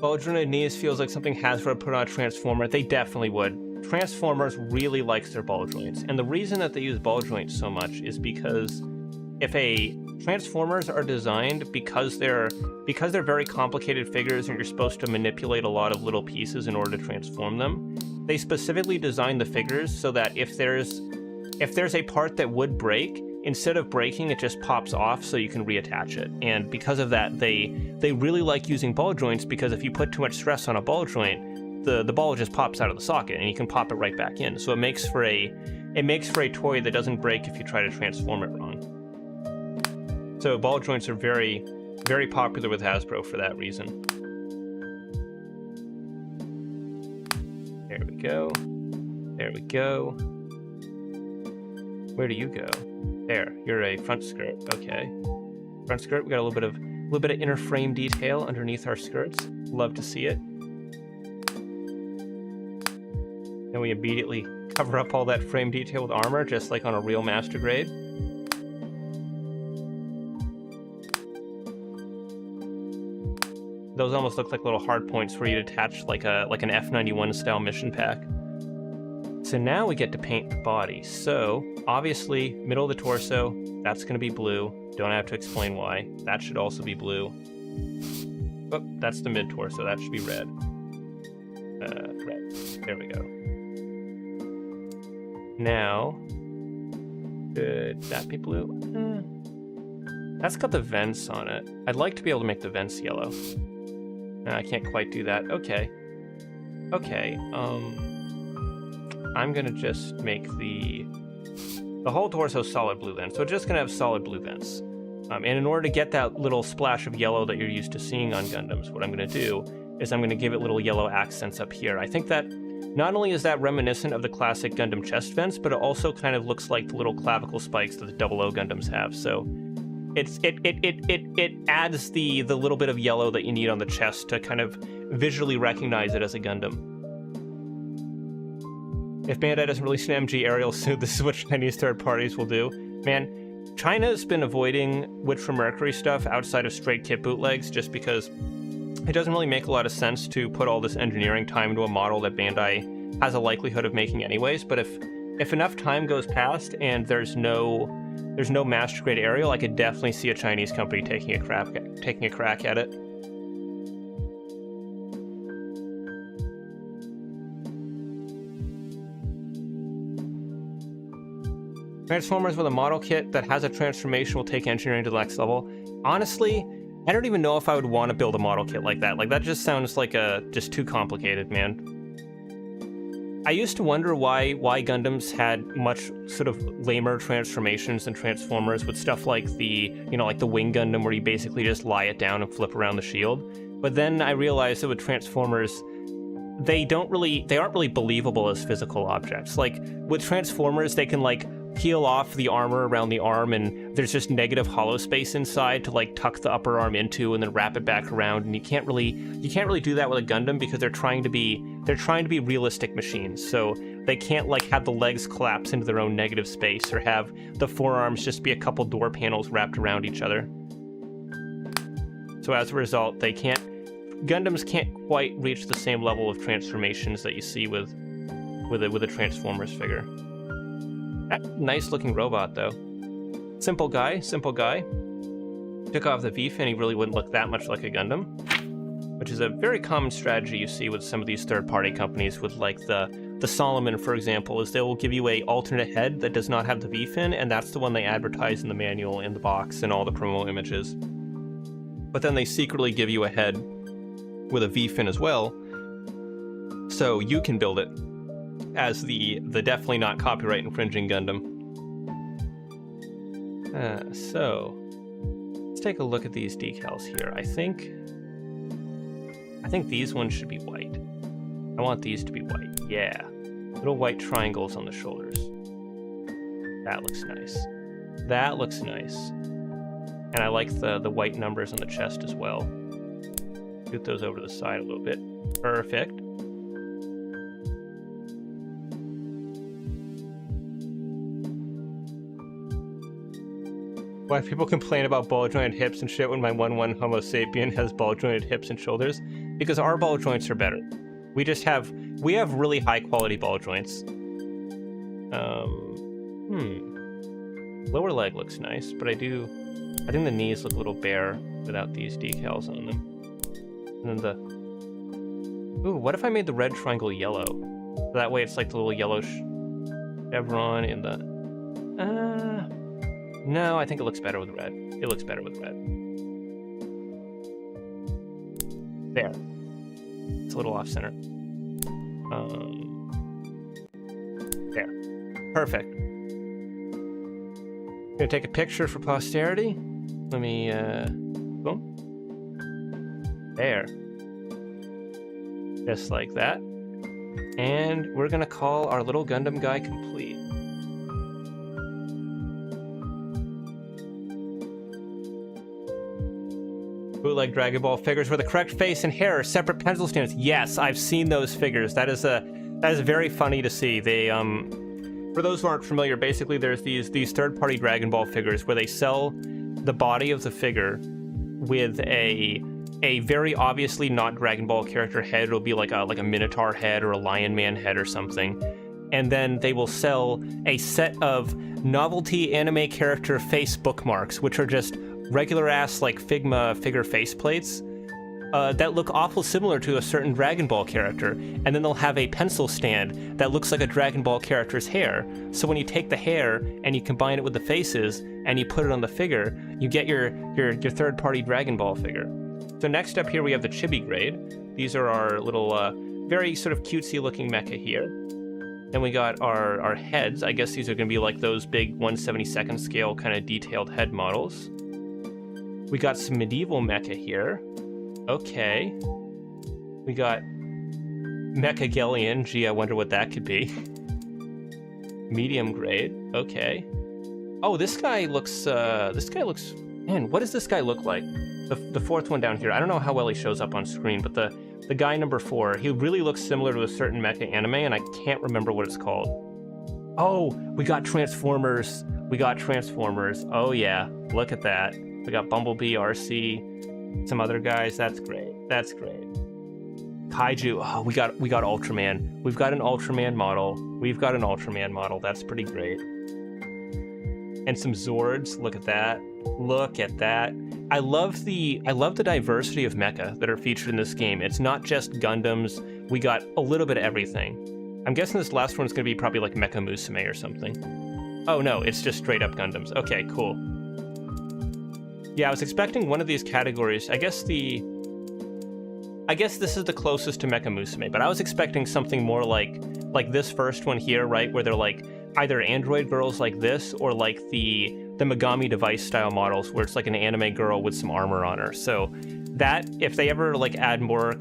Ball jointed knees feels like something Hasbro put on a Transformer. They definitely would. Transformers really likes their ball joints, and the reason that they use ball joints so much is because Transformers are designed because they're very complicated figures and you're supposed to manipulate a lot of little pieces in order to transform them. They specifically design the figures so that if there's a part that would break, instead of breaking, it just pops off so you can reattach it. And because of that, they really like using ball joints because if you put too much stress on a ball joint, the ball just pops out of the socket and you can pop it right back in. So it makes for a toy that doesn't break if you try to transform it wrong. So ball joints are very, very popular with Hasbro for that reason. There we go. There we go. Where do you go? There, you're a front skirt. Okay. Front skirt, we got a little bit of inner frame detail underneath our skirts. Love to see it. And we immediately cover up all that frame detail with armor, just like on a real master grade. Those almost look like little hard points where you'd attach like an F91 style mission pack. So now we get to paint the body. So obviously, middle of the torso, that's going to be blue. Don't have to explain why. That should also be blue. Oh, that's the mid torso. That should be red. Red. There we go. Now, could that be blue? That's got the vents on it. I'd like to be able to make the vents yellow. I can't quite do that. Okay. Okay, I'm gonna just make the whole torso solid blue then. So it's just gonna have solid blue vents. And in order to get that little splash of yellow that you're used to seeing on Gundams, what I'm gonna do is I'm gonna give it little yellow accents up here. I think that not only is that reminiscent of the classic Gundam chest vents, but it also kind of looks like the little clavicle spikes that the 00 Gundams have. So it adds the little bit of yellow that you need on the chest to kind of visually recognize it as a Gundam. If Bandai doesn't release an MG aerial soon, this is what Chinese third parties will do. Man, China's been avoiding Witch from Mercury stuff outside of straight kit bootlegs just because it doesn't really make a lot of sense to put all this engineering time into a model that Bandai has a likelihood of making anyways. But if if enough time goes past and there's no master grade aerial, I could definitely see a Chinese company taking a crack at it. Transformers with a model kit that has a transformation will take engineering to the next level. Honestly, I don't even know if I would want to build a model kit like that. Like, that just sounds like just too complicated, man. I used to wonder why Gundams had much sort of lamer transformations than Transformers, with stuff like the Wing Gundam, where you basically just lie it down and flip around the shield. But then I realized that with Transformers, they aren't really believable as physical objects. Like, with Transformers, they can, like, peel off the armor around the arm, and there's just negative hollow space inside to, like, tuck the upper arm into and then wrap it back around, and you can't really do that with a Gundam because they're trying to be realistic machines. So they can't, like, have the legs collapse into their own negative space, or have the forearms just be a couple door panels wrapped around each other. So as a result, Gundams can't quite reach the same level of transformations that you see with a Transformers figure. Nice looking robot, though. Simple guy. Took off the V-fin, he really wouldn't look that much like a Gundam, which is a very common strategy you see with some of these third-party companies. With, like, the Solomon, for example, is they will give you a alternate head that does not have the V-fin, and that's the one they advertise in the manual, in the box, and all the promo images. But then they secretly give you a head with a V-fin as well, so you can build it as the definitely not copyright infringing Gundam. So let's take a look at these decals here. I think these ones should be white. I want these to be white. Yeah, little white triangles on the shoulders. That looks nice. And I like the white numbers on the chest as well. Scoot those over to the side a little bit. Perfect. Why people complain about ball-jointed hips and shit when my 1/1 Homo sapien has ball-jointed hips and shoulders? Because our ball joints are better. We have really high-quality ball joints. Lower leg looks nice, but I think the knees look a little bare without these decals on them. And then ooh, what if I made the red triangle yellow? So that way it's like the little yellow chevron in the... No, I think it looks better with red. It looks better with red. There. It's a little off-center. There. Perfect. Gonna take a picture for posterity. Let me, boom. There. Just like that. And we're gonna call our little Gundam guy complete. Bootleg Dragon Ball figures where the correct face and hair are separate pencil stands. Yes, I've seen those figures. That is very funny to see. They for those who aren't familiar, basically there's these third-party Dragon Ball figures where they sell the body of the figure with a very obviously not Dragon Ball character head. It'll be like a Minotaur head or a Lion Man head or something. And then they will sell a set of novelty anime character face bookmarks, which are just regular ass like Figma figure faceplates that look awful similar to a certain Dragon Ball character, and then they'll have a pencil stand that looks like a Dragon Ball character's hair. So when you take the hair and you combine it with the faces and you put it on the figure, you get your third-party Dragon Ball figure. So next up here we have the Chibi grade. These are our little very sort of cutesy-looking mecha here. Then we got our heads. I guess these are going to be like those big 1/72nd scale kind of detailed head models. We got some medieval mecha here. Okay. We got Mecha Gellion. Gee, I wonder what that could be. Medium grade. Okay. Oh, this guy looks... Man, what does this guy look like? The fourth one down here. I don't know how well he shows up on screen, but the guy number 4, he really looks similar to a certain mecha anime, and I can't remember what it's called. Oh, we got Transformers. Oh, yeah. Look at that. We got Bumblebee, RC, some other guys. That's great. Kaiju. Oh, we got Ultraman. We've got an Ultraman model. That's pretty great. And some Zords. Look at that. I love the diversity of mecha that are featured in this game. It's not just Gundams. We got a little bit of everything. I'm guessing this last one's gonna be probably like Mecha Musume or something. Oh no, it's just straight up Gundams. Okay, cool. Yeah, I was expecting one of these categories. I guess this is the closest to Mecha Musume, but I was expecting something more like this first one here, right? Where they're like either android girls like this or like the Megami device style models where it's like an anime girl with some armor on her. So that, if they ever like add more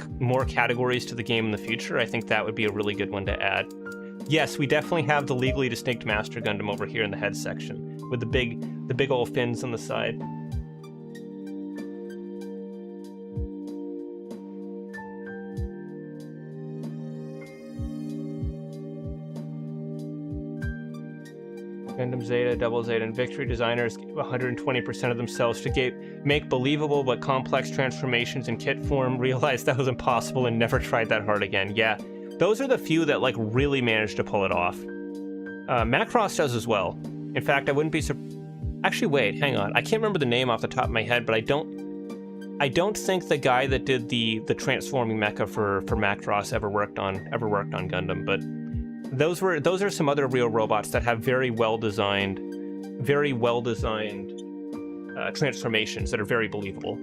categories to the game in the future, I think that would be a really good one to add. Yes, we definitely have the legally distinct Master Gundam over here in the head section with the big old fins on the side. Gundam Zeta, Double Zeta, and Victory designers give 120% of themselves to make believable but complex transformations in kit form, realized that was impossible and never tried that hard again. Yeah, those are the few that like really managed to pull it off. Macross does as well. In fact, I wouldn't be Actually, wait, hang on. I can't remember the name off the top of my head, but I don't think the guy that did the transforming mecha for Macross ever worked on Gundam, but those are some other real robots that have very well designed transformations that are very believable.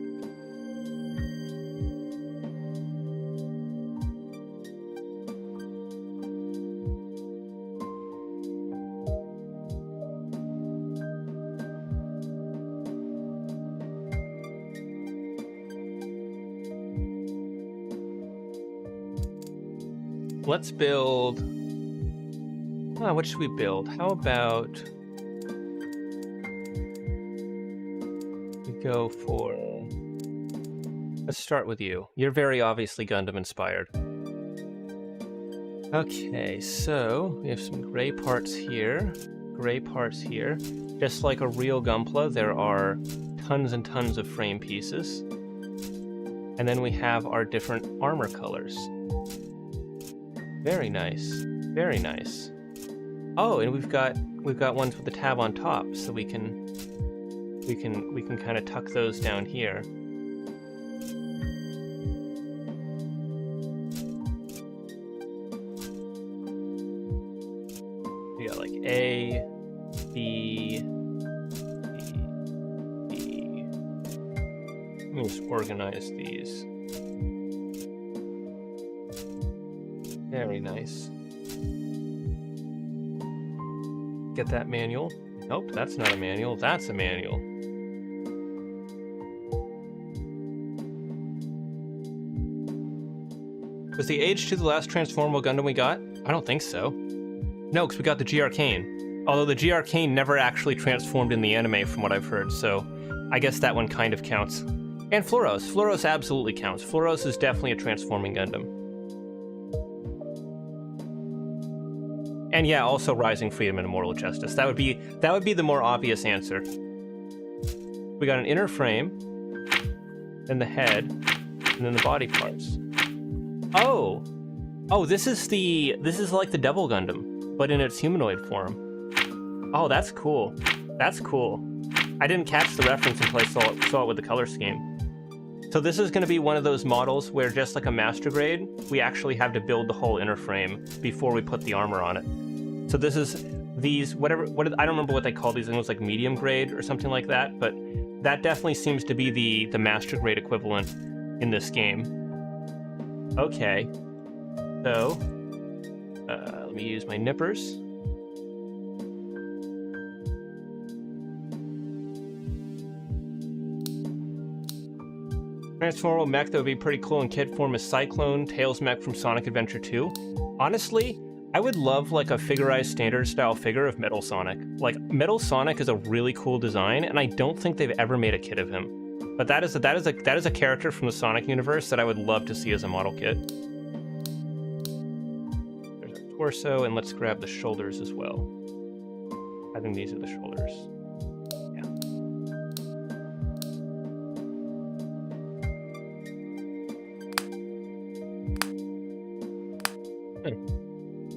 Let's build. What should we build? How about we go for... Let's start with you. You're very obviously Gundam-inspired. Okay, so we have some gray parts here. Just like a real Gunpla, there are tons and tons of frame pieces. And then we have our different armor colors. Very nice. Oh, and we've got ones with the tab on top, so we can kind of tuck those down here. We got like A, B, B. Let me just organize these. Very nice. Get that manual. Nope, that's not a manual. That's a manual. Was the age to the last transformable Gundam we got? I don't think so. No, because we got the G Arcane. Although the G Arcane never actually transformed in the anime from what I've heard, so I guess that one kind of counts. And Floros. Floros absolutely counts. Floros is definitely a transforming Gundam. And yeah, also Rising Freedom and Immortal Justice. That would be the more obvious answer. We got an inner frame, then the head, and then the body parts. Oh, this is like the Double Gundam, but in its humanoid form. Oh, that's cool. I didn't catch the reference until I saw it with the color scheme. So this is going to be one of those models where, just like a master grade, we actually have to build the whole inner frame before we put the armor on it. So this is these, I don't remember what they call these. I think it was like medium grade or something like that, but that definitely seems to be the master grade equivalent in this game. Okay, so let me use my nippers. Transformable mech that would be pretty cool in kit form is Cyclone, Tails mech from Sonic Adventure 2. Honestly, I would love like a figurized standard style figure of Metal Sonic. Like, Metal Sonic is a really cool design, and I don't think they've ever made a kit of him. But that is a character from the Sonic universe that I would love to see as a model kit. There's our torso, and let's grab the shoulders as well. I think these are the shoulders.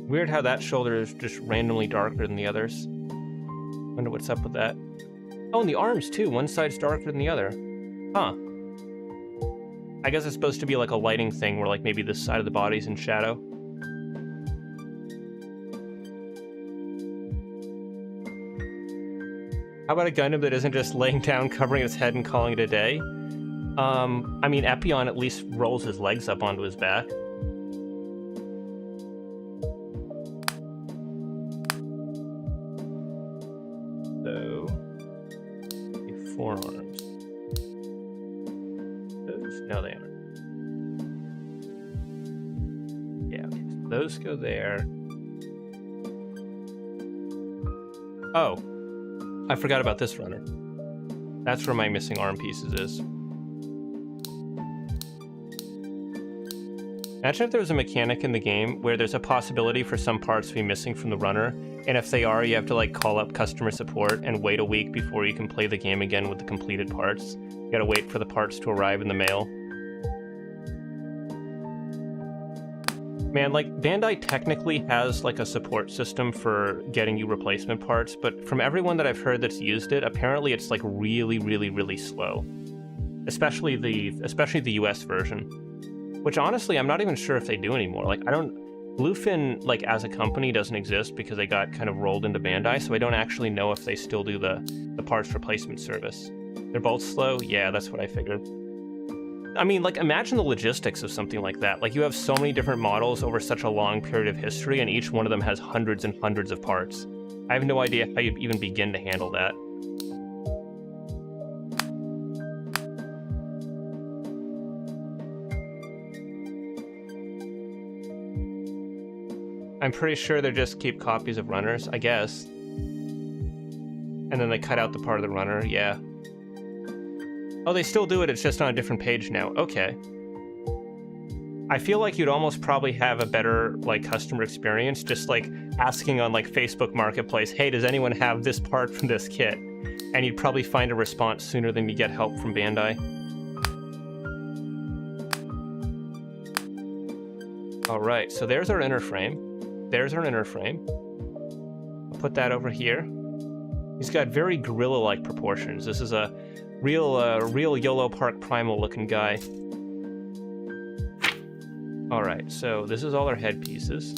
Weird how that shoulder is just randomly darker than the others. Wonder what's up with that. Oh, and the arms too. One side's darker than the other. Huh. I guess it's supposed to be like a lighting thing where like maybe this side of the body's in shadow. How about a Gundam that isn't just laying down, covering its head, and calling it a day? I mean, Epion at least rolls his legs up onto his back. So, the forearms. Those, no, they aren't. Yeah, okay, so those go there. Oh. I forgot about this runner. That's where my missing arm pieces is. Imagine if there was a mechanic in the game where there's a possibility for some parts to be missing from the runner, and if they are, you have to like call up customer support and wait a week before you can play the game again with the completed parts. You gotta wait for the parts to arrive in the mail. Man, like, Bandai technically has, like, a support system for getting you replacement parts, but from everyone that I've heard that's used it, apparently it's, like, really, really, really slow. Especially the US version. Which, honestly, I'm not even sure if they do anymore. Like, Bluefin, like, as a company doesn't exist because they got kind of rolled into Bandai, so I don't actually know if they still do the parts replacement service. They're both slow? Yeah, that's what I figured. I mean, like, imagine the logistics of something like that. Like, you have so many different models over such a long period of history, and each one of them has hundreds and hundreds of parts. I have no idea how you even begin to handle that. I'm pretty sure they just keep copies of runners, I guess. And then they cut out the part of the runner, yeah. Oh, they still do it, it's just on a different page now. Okay. I feel like you'd almost probably have a better, like, customer experience just, like, asking on, like, Facebook Marketplace, hey, does anyone have this part from this kit? And you'd probably find a response sooner than you get help from Bandai. Alright, so there's our inner frame. There's our inner frame. I'll put that over here. He's got very gorilla-like proportions. This is a real YOLO Park Primal looking guy. Alright, so this is all our head pieces.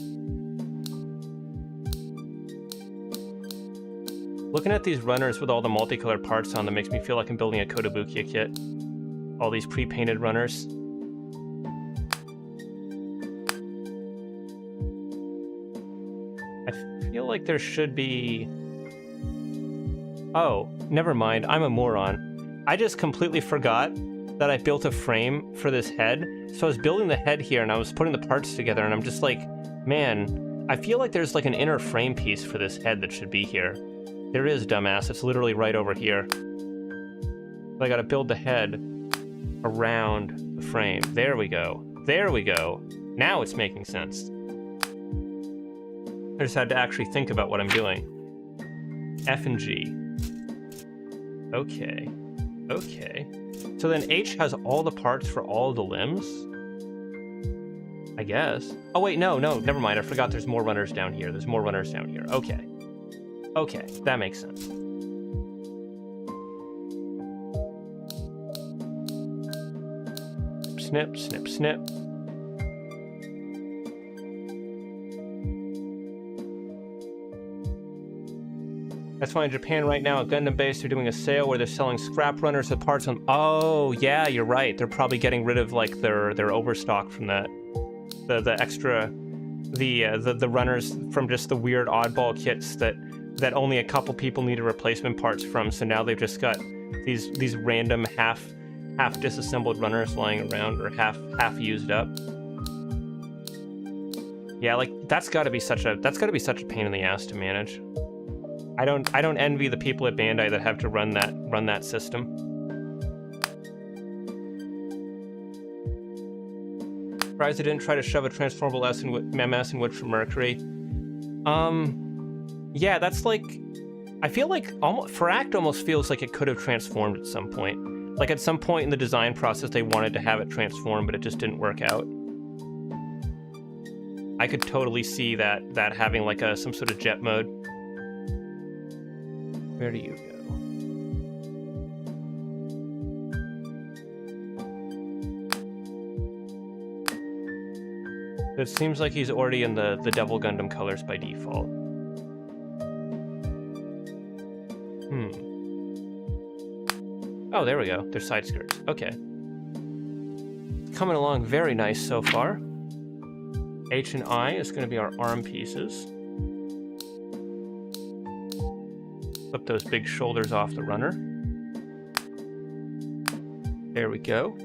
Looking at these runners with all the multicolored parts on them makes me feel like I'm building a Kotobukiya kit. All these pre-painted runners. I feel like there should be... Oh, never mind, I'm a moron. I just completely forgot that I built a frame for this head. So I was building the head here and I was putting the parts together and I'm just like, man, I feel like there's like an inner frame piece for this head that should be here. There is, dumbass, it's literally right over here. But I gotta build the head around the frame. There we go. There we go. Now it's making sense. I just had to actually think about what I'm doing. F and G. Okay. Okay. So then H has all the parts for all the limbs? I guess. Oh wait, no, never mind. I forgot there's more runners down here. There's more runners down here. Okay. Okay, that makes sense. Snip, snip, snip. That's why in Japan right now at Gundam Base they're doing a sale where they're selling scrap runners with parts on. Oh yeah, you're right. They're probably getting rid of like their overstock from that, the extra, the runners from just the weird oddball kits that only a couple people needed replacement parts from. So now they've just got these random half disassembled runners lying around or half used up. Yeah, like that's got to be such a pain in the ass to manage. I don't envy the people at Bandai that have to run that system. Surprised they didn't try to shove a transformable MS in wood for Mercury. Yeah, that's like, I feel like Faract almost feels like it could have transformed at some point. Like at some point in the design process, they wanted to have it transform, but it just didn't work out. I could totally see that having like some sort of jet mode. Where do you go? It seems like he's already in the Devil Gundam colors by default. Oh, there we go. They're side skirts. Okay. Coming along very nice so far. H and I is going to be our arm pieces. Flip those big shoulders off the runner. There we go.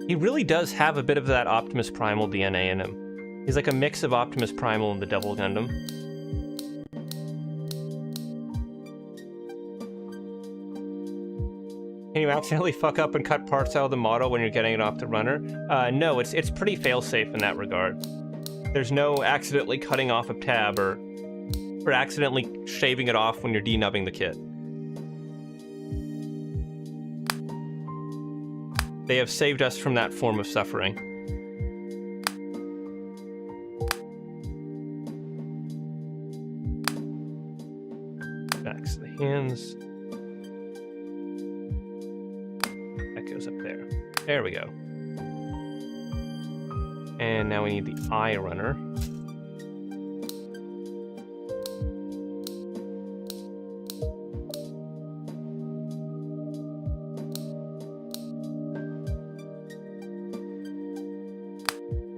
He really does have a bit of that Optimus Primal DNA in him. He's like a mix of Optimus Primal and the Devil Gundam. Can you accidentally fuck up and cut parts out of the model when you're getting it off the runner? No, it's pretty fail-safe in that regard. There's no accidentally cutting off a tab or accidentally shaving it off when you're denubbing the kit. They have saved us from that form of suffering. Backs of the hands. That goes up there. There we go. And now we need the eye runner.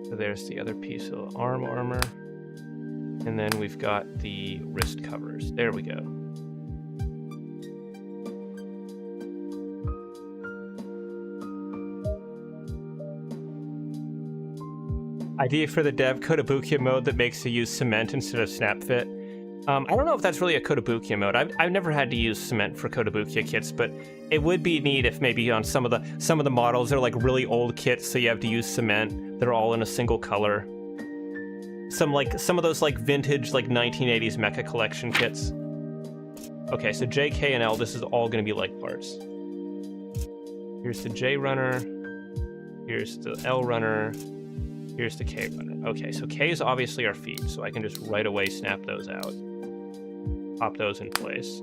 So there's the other piece of the arm armor. And then we've got the wrist covers. There we go. Idea for the dev, Kotobukiya mode that makes you use cement instead of snap fit. I don't know if that's really a Kotobukiya mode. I've never had to use cement for Kotobukiya kits, but it would be neat if maybe on some of the models they're like really old kits, so you have to use cement. They're all in a single color. Some of those like vintage like 1980s Mecha collection kits. Okay, so J, K, and L. This is all going to be like parts. Here's the J runner. Here's the L runner. Here's the K runner. Okay, so K is obviously our feet, so I can just right away snap those out. Pop those in place.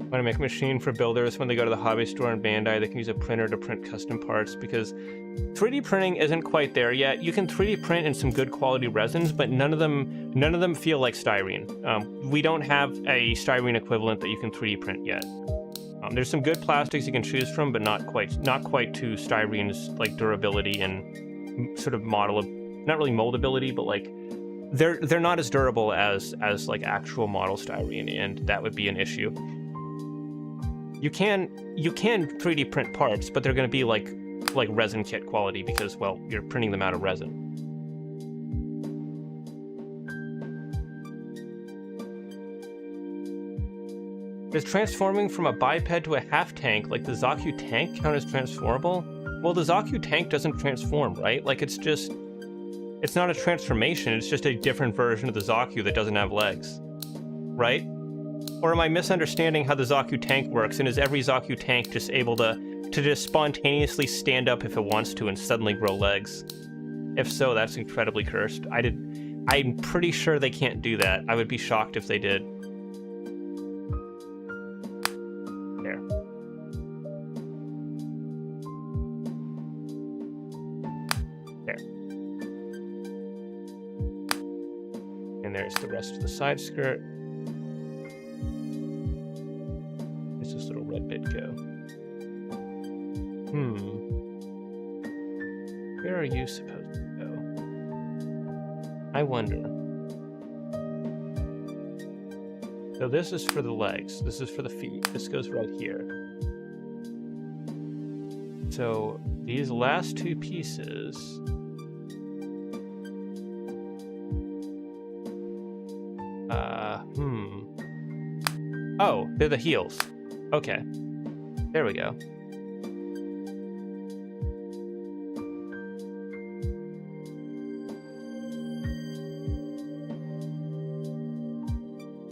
I want to make a machine for builders when they go to the hobby store in Bandai. They can use a printer to print custom parts because 3D printing isn't quite there yet. You can 3D print in some good quality resins, but none of them feel like styrene. We don't have a styrene equivalent that you can 3D print yet. There's some good plastics you can choose from, but not quite to styrene's like durability and sort of not really moldability, but like they're not as durable as like actual model styrene, and that would be an issue. You can 3D print parts, but they're going to be like resin kit quality because, well, you're printing them out of resin. Is transforming from a biped to a half tank like the Zaku tank count as transformable? Well, the Zaku tank doesn't transform, right? Like it's not a transformation, it's just a different version of the Zaku that doesn't have legs, right? Or am I misunderstanding how the Zaku tank works, and is every Zaku tank just able to just spontaneously stand up if it wants to and suddenly grow legs? If so, that's incredibly cursed. I'm pretty sure they can't do that. I would be shocked if they did. And there's the rest of the side skirt. Where's this little red bit go? Where are you supposed to go? I wonder. So this is for the legs. This is for the feet. This goes right here. So these last two pieces... Oh, they're the heels. Okay. There we go.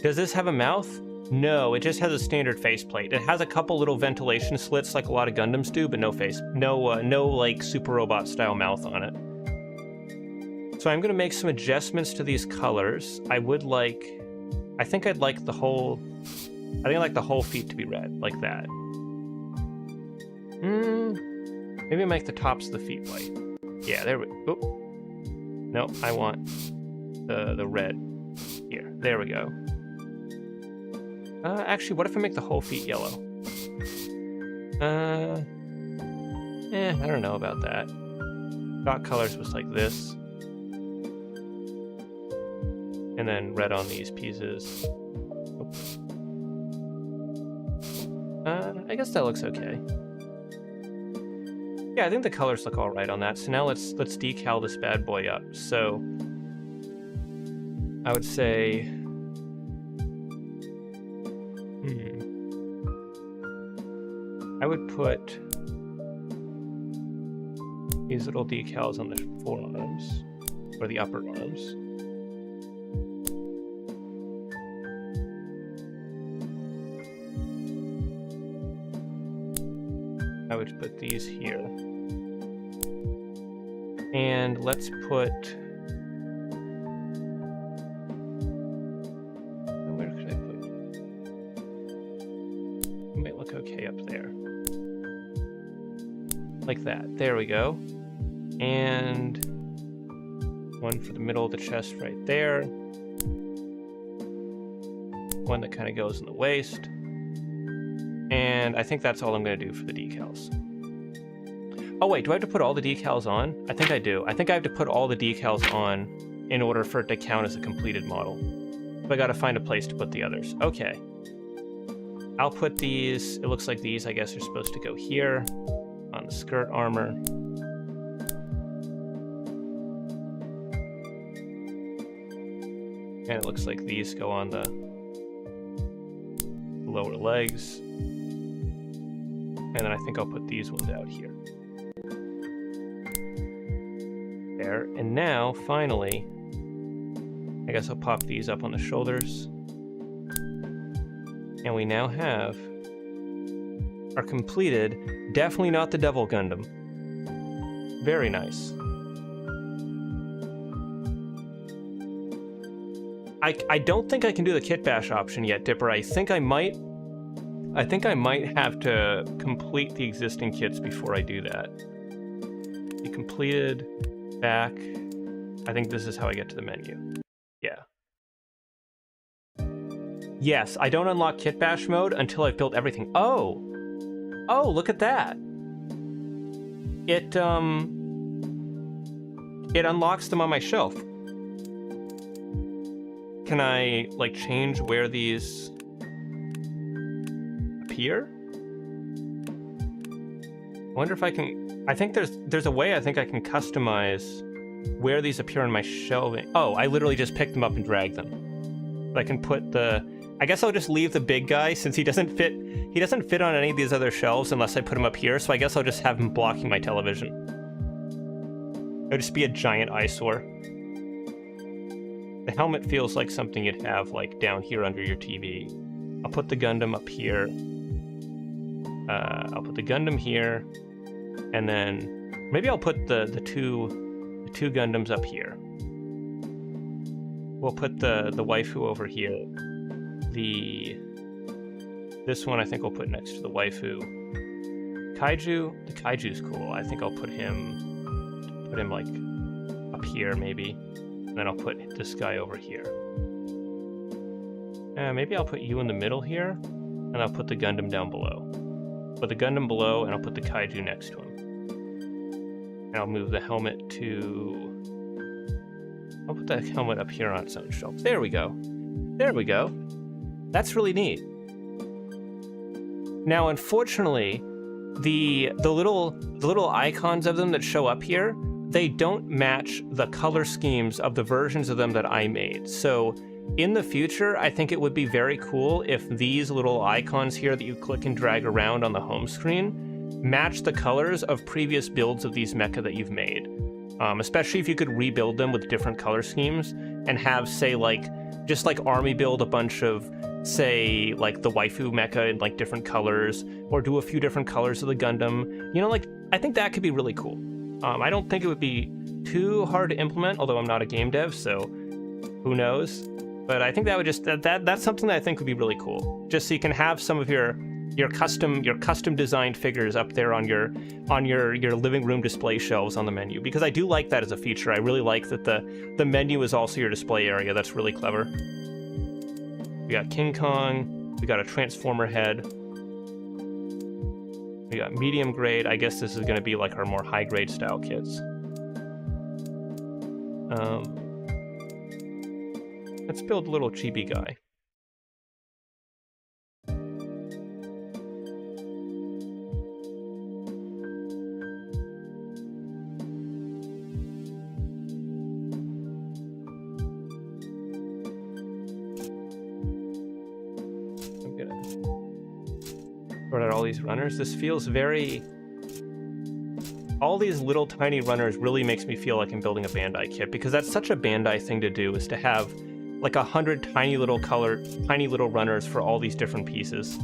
Does this have a mouth? No, it just has a standard faceplate. It has a couple little ventilation slits like a lot of Gundams do, but no face, no like super robot style mouth on it. So I'm gonna make some adjustments to these colors. I think I'd like the whole feet to be red, like that. Maybe make the tops of the feet white. Yeah, there we go. No, I want the red here. There we go. Actually, what if I make the whole feet yellow? I don't know about that. Dot colors was like this. And then red on these pieces. I guess that looks okay. Yeah, I think the colors look all right on that. So now let's decal this bad boy up. So I would say, I would put these little decals on the forearms or the upper arms. I would put these here. And let's put... Where could I put? It might look okay up there. Like that. There we go. And one for the middle of the chest right there. One that kind of goes in the waist. And I think that's all I'm going to do for the decals. Oh wait, do I have to put all the decals on? I think I do. I think I have to put all the decals on in order for it to count as a completed model. But I got to find a place to put the others. Okay. I'll put these, it looks like these, I guess, are supposed to go here on the skirt armor. And it looks like these go on the lower legs. And then I think I'll put these ones out here. There. And now, finally, I guess I'll pop these up on the shoulders. And we now have our completed, definitely not the Devil Gundam. Very nice. I don't think I can do the kit bash option yet, Dipper. I think I might have to complete the existing kits before I do that. Be completed, back. I think this is how I get to the menu. Yeah. Yes, I don't unlock kit bash mode until I've built everything. Oh! Oh, look at that! It unlocks them on my shelf. Can I, like, change where these appear? I wonder if I can... I think there's a way I think I can customize where these appear on my shelving. Oh, I literally just pick them up and drag them. I can put the... I guess I'll just leave the big guy since he doesn't fit on any of these other shelves unless I put him up here, so I guess I'll just have him blocking my television. It'll just be a giant eyesore. The helmet feels like something you'd have like down here under your TV. I'll put the Gundam up here. I'll put the Gundam here. And then maybe I'll put the two Gundams up here. We'll put the waifu over here. This one I think I'll put next to the waifu. Kaiju, the Kaiju's cool. I think I'll put him like up here maybe. And then I'll put this guy over here. Maybe I'll put you in the middle here, and I'll put the Gundam down below. Put the Gundam below, and I'll put the Kaiju next to him. And I'll move the helmet to... I'll put the helmet up here on its own shelf. There we go. There we go. That's really neat. Now, unfortunately, the little icons of them that show up here, they don't match the color schemes of the versions of them that I made. So in the future, I think it would be very cool if these little icons here that you click and drag around on the home screen match the colors of previous builds of these mecha that you've made. Especially if you could rebuild them with different color schemes and have, say, just like army build a bunch of say, like the waifu mecha in like different colors, or do a few different colors of the Gundam. You know, like, I think that could be really cool. I don't think it would be too hard to implement, although I'm not a game dev, so who knows? But I think that would just that's something that I think would be really cool. Just so you can have some of your custom designed figures up there on your living room display shelves on the menu, because I do like that as a feature. I really like that the menu is also your display area. That's really clever. We got King Kong, we got a Transformer head, we got medium grade. I guess this is going to be like our more high grade style kits. Let's build a little chibi guy. Sort out all these runners. This feels very... All these little tiny runners really makes me feel like I'm building a Bandai kit, because that's such a Bandai thing to do, is to have like 100 tiny little runners for all these different pieces.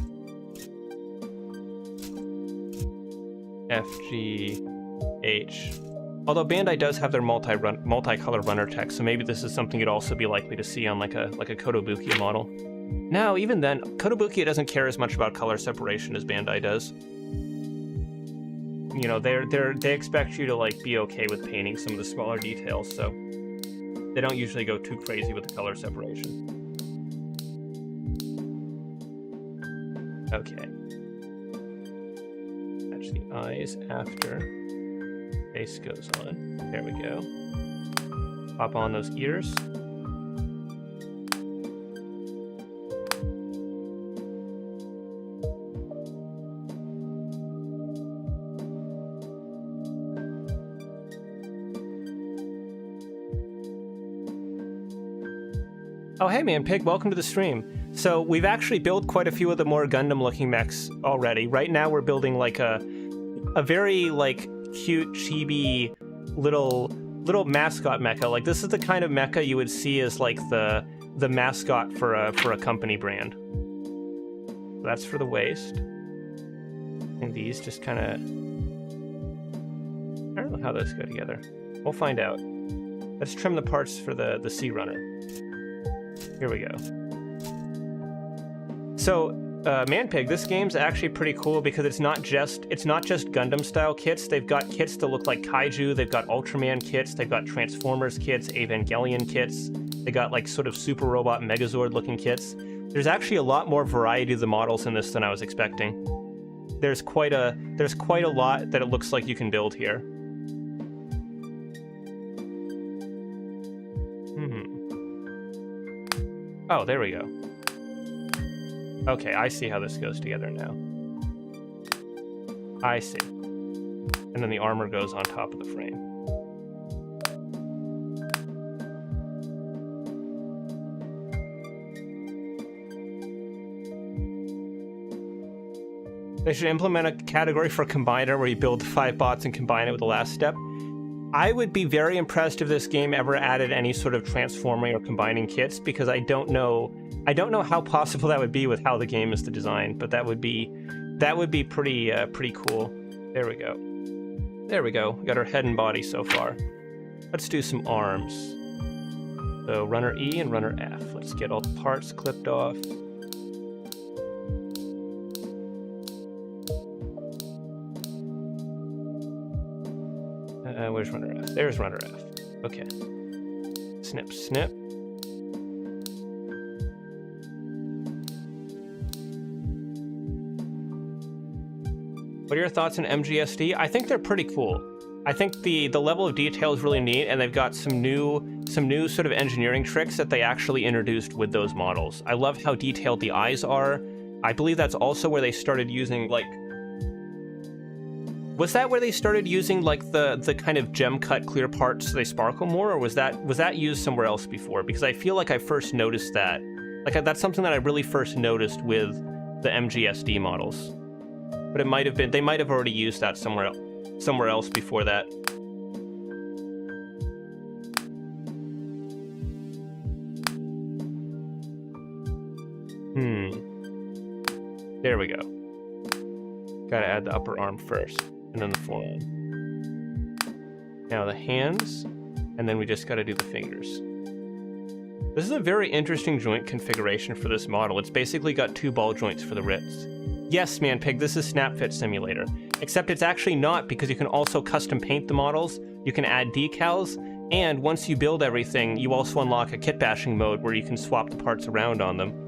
F, G, H. Although Bandai does have their multi-color runner text, so maybe this is something you'd also be likely to see on like a Kotobukiya model. Now, even then, Kotobukiya doesn't care as much about color separation as Bandai does. You know, they expect you to like be okay with painting some of the smaller details, so they don't usually go too crazy with the color separation. Okay. Match the eyes after face goes on. There we go. Pop on those ears. Oh, hey man, Pig, welcome to the stream. So we've actually built quite a few of the more Gundam-looking mechs already. Right now we're building like a very like cute chibi little mascot mecha. Like this is the kind of mecha you would see as like the mascot for a company brand. So that's for the waist. And these just kind of... I don't know how those go together. We'll find out. Let's trim the parts for the Sea Runner. Here we go. So, Manpig, this game's actually pretty cool because it's not just Gundam-style kits. They've got kits that look like Kaiju. They've got Ultraman kits. They've got Transformers kits, Evangelion kits. They got like sort of Super Robot Megazord-looking kits. There's actually a lot more variety of the models in this than I was expecting. There's quite a lot that it looks like you can build here. Oh, there we go. Okay, I see how this goes together now. I see. And then the armor goes on top of the frame. They should implement a category for Combiner where you build 5 bots and combine it with the last step. I would be very impressed if this game ever added any sort of transforming or combining kits, because I don't know how possible that would be with how the game is designed, but that would be pretty cool. There we go. There we go. We got our head and body so far. Let's do some arms. So runner E and runner F. Let's get all the parts clipped off. Where's runner F? There's runner F. Okay. Snip, snip. What are your thoughts on MGSD? I think they're pretty cool. I think the level of detail is really neat, and they've got some new sort of engineering tricks that they actually introduced with those models. I love how detailed the eyes are. I believe that's also where they started using like... Was that where they started using like the kind of gem cut clear parts so they sparkle more, or was that used somewhere else before? Because I feel like I first noticed that. Like that's something that I really first noticed with the MGSD models. But it might have been, they might have already used that somewhere else before that. There we go. Gotta add the upper arm first, and then the forearm. Now the hands, and then we just gotta do the fingers. This is a very interesting joint configuration for this model. It's basically got 2 ball joints for the wrists. Yes, Manpig, this is Snap Fit Simulator. Except it's actually not, because you can also custom paint the models, you can add decals, and once you build everything, you also unlock a kit bashing mode where you can swap the parts around on them.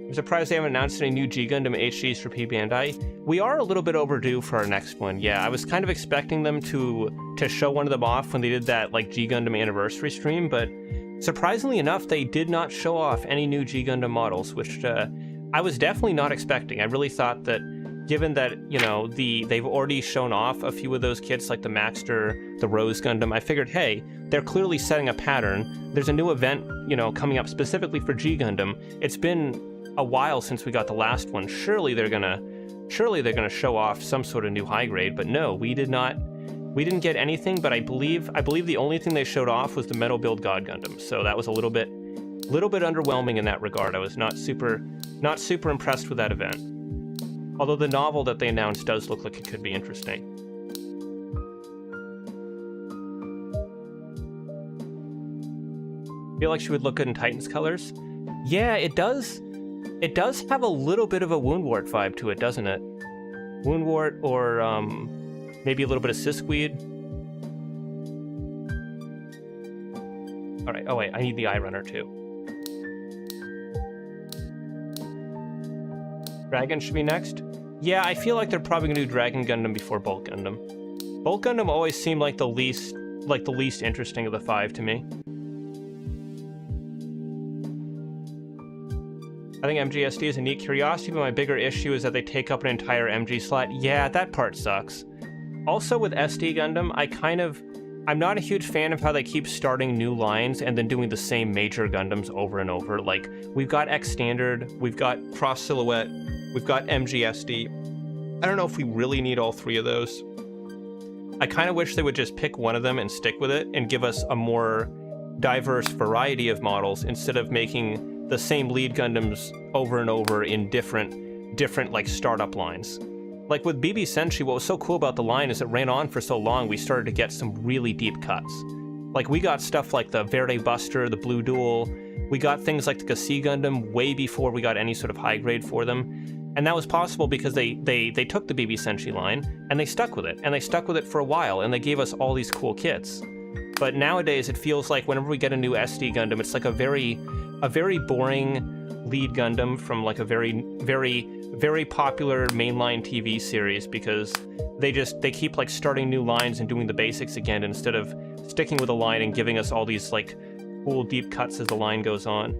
I'm surprised they haven't announced any new G-Gundam HGs for P Bandai. We are a little bit overdue for our next one. Yeah, I was kind of expecting them to show one of them off when they did that like G-Gundam anniversary stream, but surprisingly enough, they did not show off any new G-Gundam models, which I was definitely not expecting. I really thought that, given that, you know, they've already shown off a few of those kits, like the Maxter, the Rose Gundam, I figured, hey, they're clearly setting a pattern. There's a new event, you know, coming up specifically for G-Gundam. It's been a while since we got the last one. Surely they're gonna show off some sort of new high grade, but no, we didn't get anything. But I believe the only thing they showed off was the Metal Build God Gundam, so that was a little bit underwhelming in that regard. I was not super impressed with that event, although the novel that they announced does look like it could be interesting. I feel like she would look good in Titan's colors. Yeah, it does. It does have a little bit of a Woundwort vibe to it, doesn't it? Woundwort, or maybe a little bit of Siskweed. All right. Oh wait, I need the Eye Runner too. Dragon should be next. Yeah, I feel like they're probably gonna do Dragon Gundam before Bulk Gundam. Bulk Gundam always seemed like the least interesting of the 5 to me. I think MGSD is a neat curiosity, but my bigger issue is that they take up an entire MG slot. Yeah, that part sucks. Also with SD Gundam, I'm not a huge fan of how they keep starting new lines and then doing the same major Gundams over and over. Like, we've got X Standard, we've got Cross Silhouette, we've got MGSD. I don't know if we really need all 3 of those. I kind of wish they would just pick one of them and stick with it and give us a more diverse variety of models instead of making the same lead Gundams over and over in different like startup lines. Like with BB Senshi, what was so cool about the line is it ran on for so long, we started to get some really deep cuts. Like we got stuff like the Verde Buster, the Blue Duel, we got things like the Kasi Gundam way before we got any sort of high grade for them. And that was possible because they took the BB Senshi line and they stuck with it. And they stuck with it for a while and they gave us all these cool kits. But nowadays it feels like whenever we get a new SD Gundam, it's like a very boring lead Gundam from like a very popular mainline TV series, because they keep like starting new lines and doing the basics again instead of sticking with a line and giving us all these like cool deep cuts as the line goes on.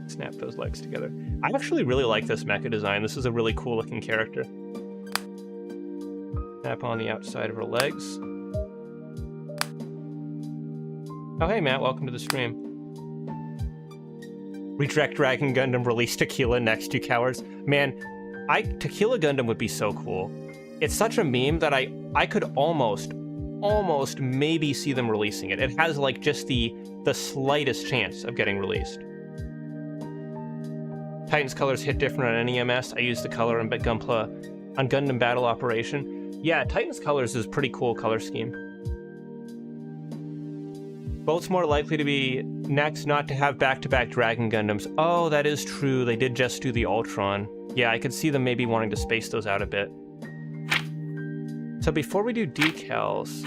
Snap those legs together. I actually really like this mecha design. This is a really cool looking character. Snap on the outside of her legs. Oh hey Matt, welcome to the stream. Redirect Dragon Gundam release Tequila next, you cowards. Man, Tequila Gundam would be so cool. It's such a meme that I could almost maybe see them releasing it. It has like just the slightest chance of getting released. Titan's colors hit different on NEMS. I used the color in Gunpla on Gundam Battle Operation. Yeah, Titan's colors is a pretty cool color scheme. Bolt's more likely to be next not to have back-to-back Dragon Gundams. Oh, that is true. They did just do the Ultron. Yeah, I could see them maybe wanting to space those out a bit. So before we do decals...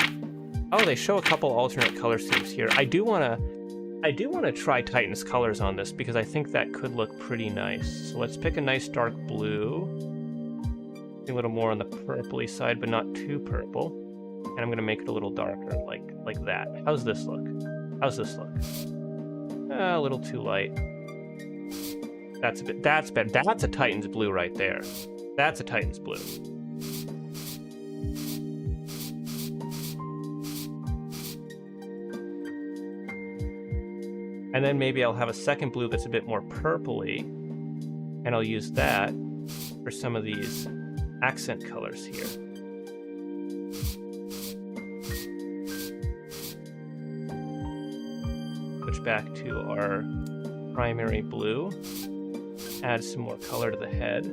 Oh, they show a couple alternate color schemes here. I do want to try Titan's colors on this because I think that could look pretty nice. So let's pick a nice dark blue. A little more on the purpley side, but not too purple. And I'm going to make it a little darker, like that. How's this look? How's this look? A little too light. That's better. That's a Titan's blue right there. That's a Titan's blue. And then maybe I'll have a second blue that's a bit more purpley, and I'll use that for some of these accent colors here. Switch back to our primary blue. Add some more color to the head.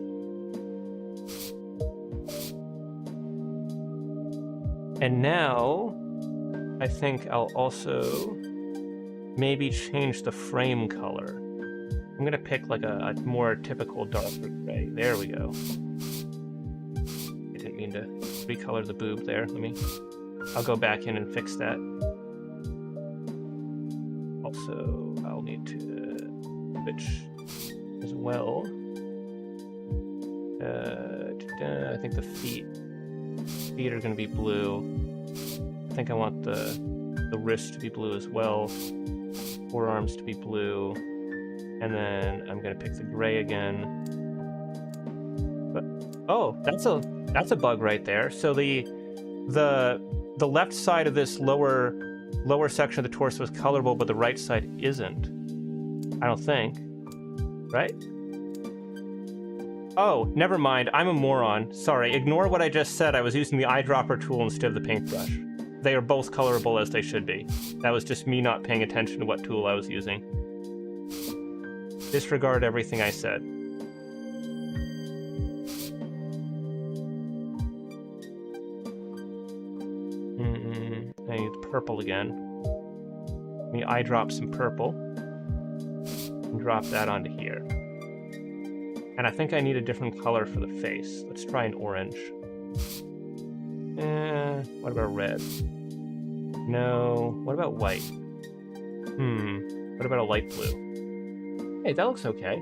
And now, I think I'll also maybe change the frame color. I'm gonna pick like a more typical darker gray. There we go. I didn't mean to recolor the boob there. I'll go back in and fix that. Also, I'll need to switch as well. I think the feet are gonna be blue. I think I want the wrist to be blue as well. Forearms to be blue. And then I'm gonna pick the gray again. But oh, that's a bug right there. So the left side of this lower section of the torso is colorable, but the right side isn't. I don't think. Right? Oh, never mind. I'm a moron. Sorry. Ignore what I just said. I was using the eyedropper tool instead of the paintbrush. They are both colorable as they should be. That was just me not paying attention to what tool I was using. Disregard everything I said. I need purple again. Let me eyedrop some purple. And drop that onto here. And I think I need a different color for the face. Let's try an orange. What about red? No. What about white? What about a light blue? Hey, that looks okay.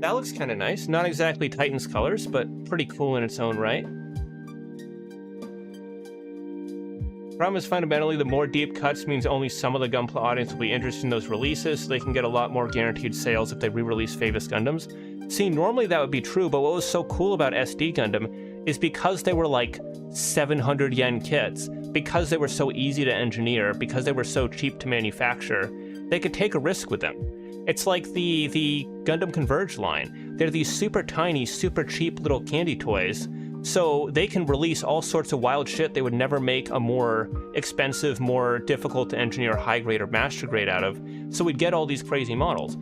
That looks kind of nice. Not exactly Titan's colors, but pretty cool in its own right. Problem is, fundamentally, the more deep cuts means only some of the Gunpla audience will be interested in those releases, so they can get a lot more guaranteed sales if they re-release famous Gundams. See, normally that would be true, but what was so cool about SD Gundam is because they were like 700 yen kits, because they were so easy to engineer, because they were so cheap to manufacture, they could take a risk with them. It's like the Gundam Converge line. They're these super tiny, super cheap little candy toys, so they can release all sorts of wild shit they would never make a more expensive, more difficult to engineer high grade or master grade out of. So we'd get all these crazy models.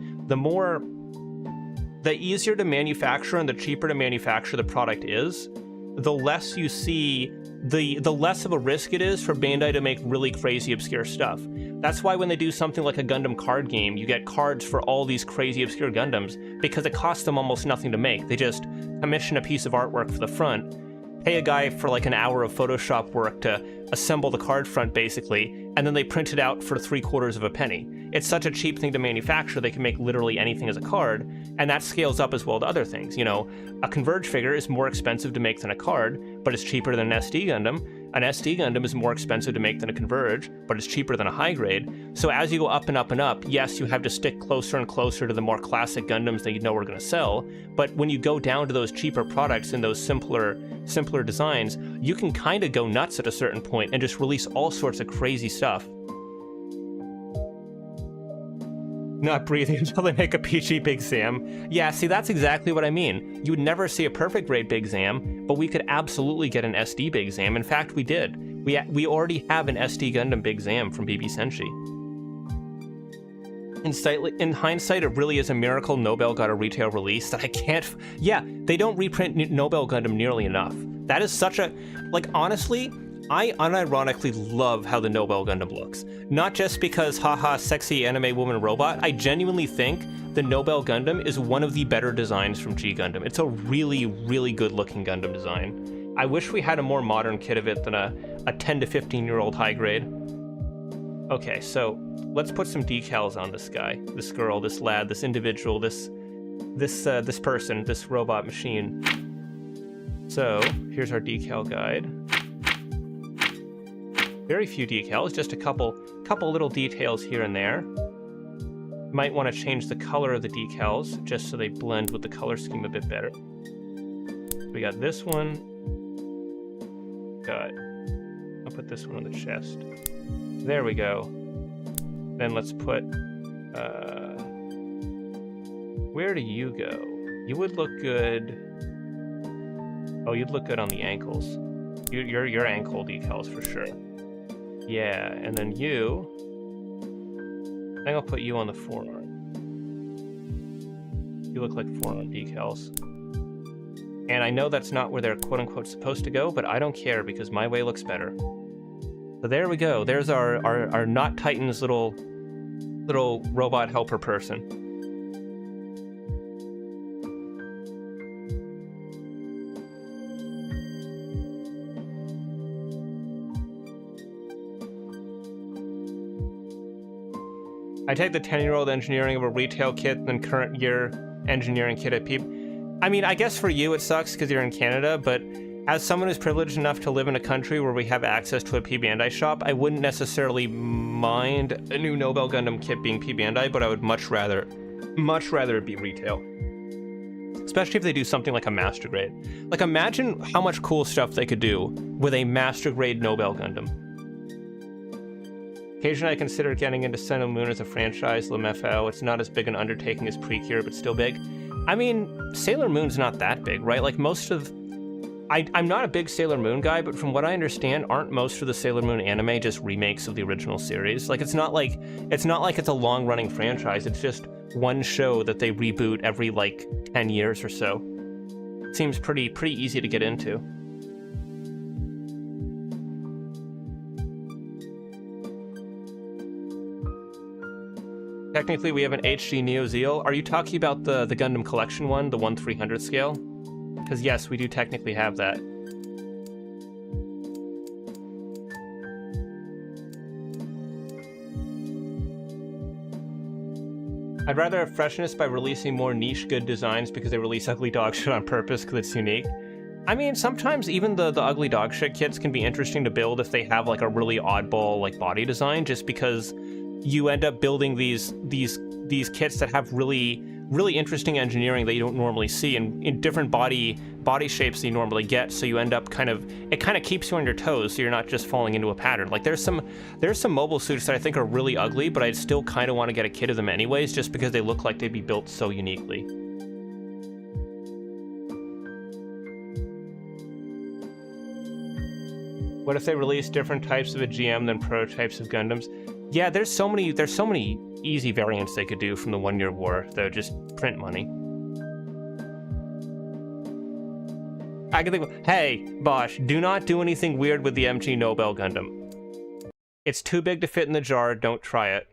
The easier to manufacture and the cheaper to manufacture the product is, the less you see, the less of a risk it is for Bandai to make really crazy, obscure stuff. That's why when they do something like a Gundam card game, you get cards for all these crazy, obscure Gundams, because it costs them almost nothing to make. They just commission a piece of artwork for the front, pay a guy for like an hour of Photoshop work to assemble the card front, basically, and then they print it out for 3/4 of a penny. It's such a cheap thing to manufacture, they can make literally anything as a card, and that scales up as well to other things. You know, a Converge figure is more expensive to make than a card, but it's cheaper than an SD Gundam. An SD Gundam is more expensive to make than a Converge, but it's cheaper than a high grade. So as you go up and up and up, yes, you have to stick closer and closer to the more classic Gundams that you know are going to sell, but when you go down to those cheaper products and those simpler designs, you can kind of go nuts at a certain point and just release all sorts of crazy stuff. Not breathing until they make a PG Big Zam. Yeah, see, that's exactly what I mean. You would never see a perfect grade Big Zam, but we could absolutely get an SD Big Zam. In fact, we did. We already have an SD Gundam Big Zam from BB Senshi. In hindsight, it really is a miracle Nobel got a retail release that I can't... Yeah, they don't reprint Nobel Gundam nearly enough. That is such a... Like, honestly, I unironically love how the Nobel Gundam looks. Not just because, haha, sexy anime woman robot. I genuinely think the Nobel Gundam is one of the better designs from G Gundam. It's a really, really good looking Gundam design. I wish we had a more modern kit of it than a 10 to 15-year-old high grade. Okay, so let's put some decals on this guy, this girl, this lad, this individual, this person, this robot machine. So here's our decal guide. Very few decals, just a couple little details here and there. Might want to change the color of the decals just so they blend with the color scheme a bit better. We got this one. I'll put this one on the chest. There we go. Then let's put, where do you go? You would look good. Oh, you'd look good on the ankles. Your ankle decals for sure. Yeah, and then you, I think I'll put you on the forearm. You look like forearm decals. And I know that's not where they're quote-unquote supposed to go, but I don't care because my way looks better. So there we go. There's our Not Titans little robot helper person. I take the 10-year-old engineering of a retail kit than current year engineering kit at Peep. I mean, I guess for you it sucks because you're in Canada, but as someone who's privileged enough to live in a country where we have access to a P Bandai shop, I wouldn't necessarily mind a new Nobel Gundam kit being P Bandai, but I would much rather it be retail. Especially if they do something like a master grade. Like, imagine how much cool stuff they could do with a master grade Nobel Gundam. Occasionally I consider getting into Sun and Moon as a franchise, LMFAO. It's not as big an undertaking as Precure, but still big. I mean, Sailor Moon's not that big, right? Like, most of... I'm not a big Sailor Moon guy, but from what I understand, aren't most of the Sailor Moon anime just remakes of the original series? Like, it's not like it's a long-running franchise. It's just one show that they reboot every, like, 10 years or so. It seems pretty easy to get into. Technically, we have an HD Neo Zeal. Are you talking about the Gundam Collection one, the 1/300 scale? Because yes, we do technically have that. I'd rather have freshness by releasing more niche good designs because they release ugly dog shit on purpose because it's unique. I mean, sometimes even the ugly dog shit kits can be interesting to build if they have like a really oddball like body design, just because you end up building these kits that have really interesting engineering that you don't normally see in different body shapes that you normally get, so you end up it kind of keeps you on your toes so you're not just falling into a pattern. Like there's some mobile suits that I think are really ugly, but I still kind of want to get a kit of them anyways just because they look like they'd be built so uniquely. What if they release different types of a GM than prototypes of Gundams? Yeah, there's so many easy variants they could do from the 1-year war that would just print money. I can think, hey, Bosch, do not do anything weird with the MG Nobel Gundam. It's too big to fit in the jar, don't try it.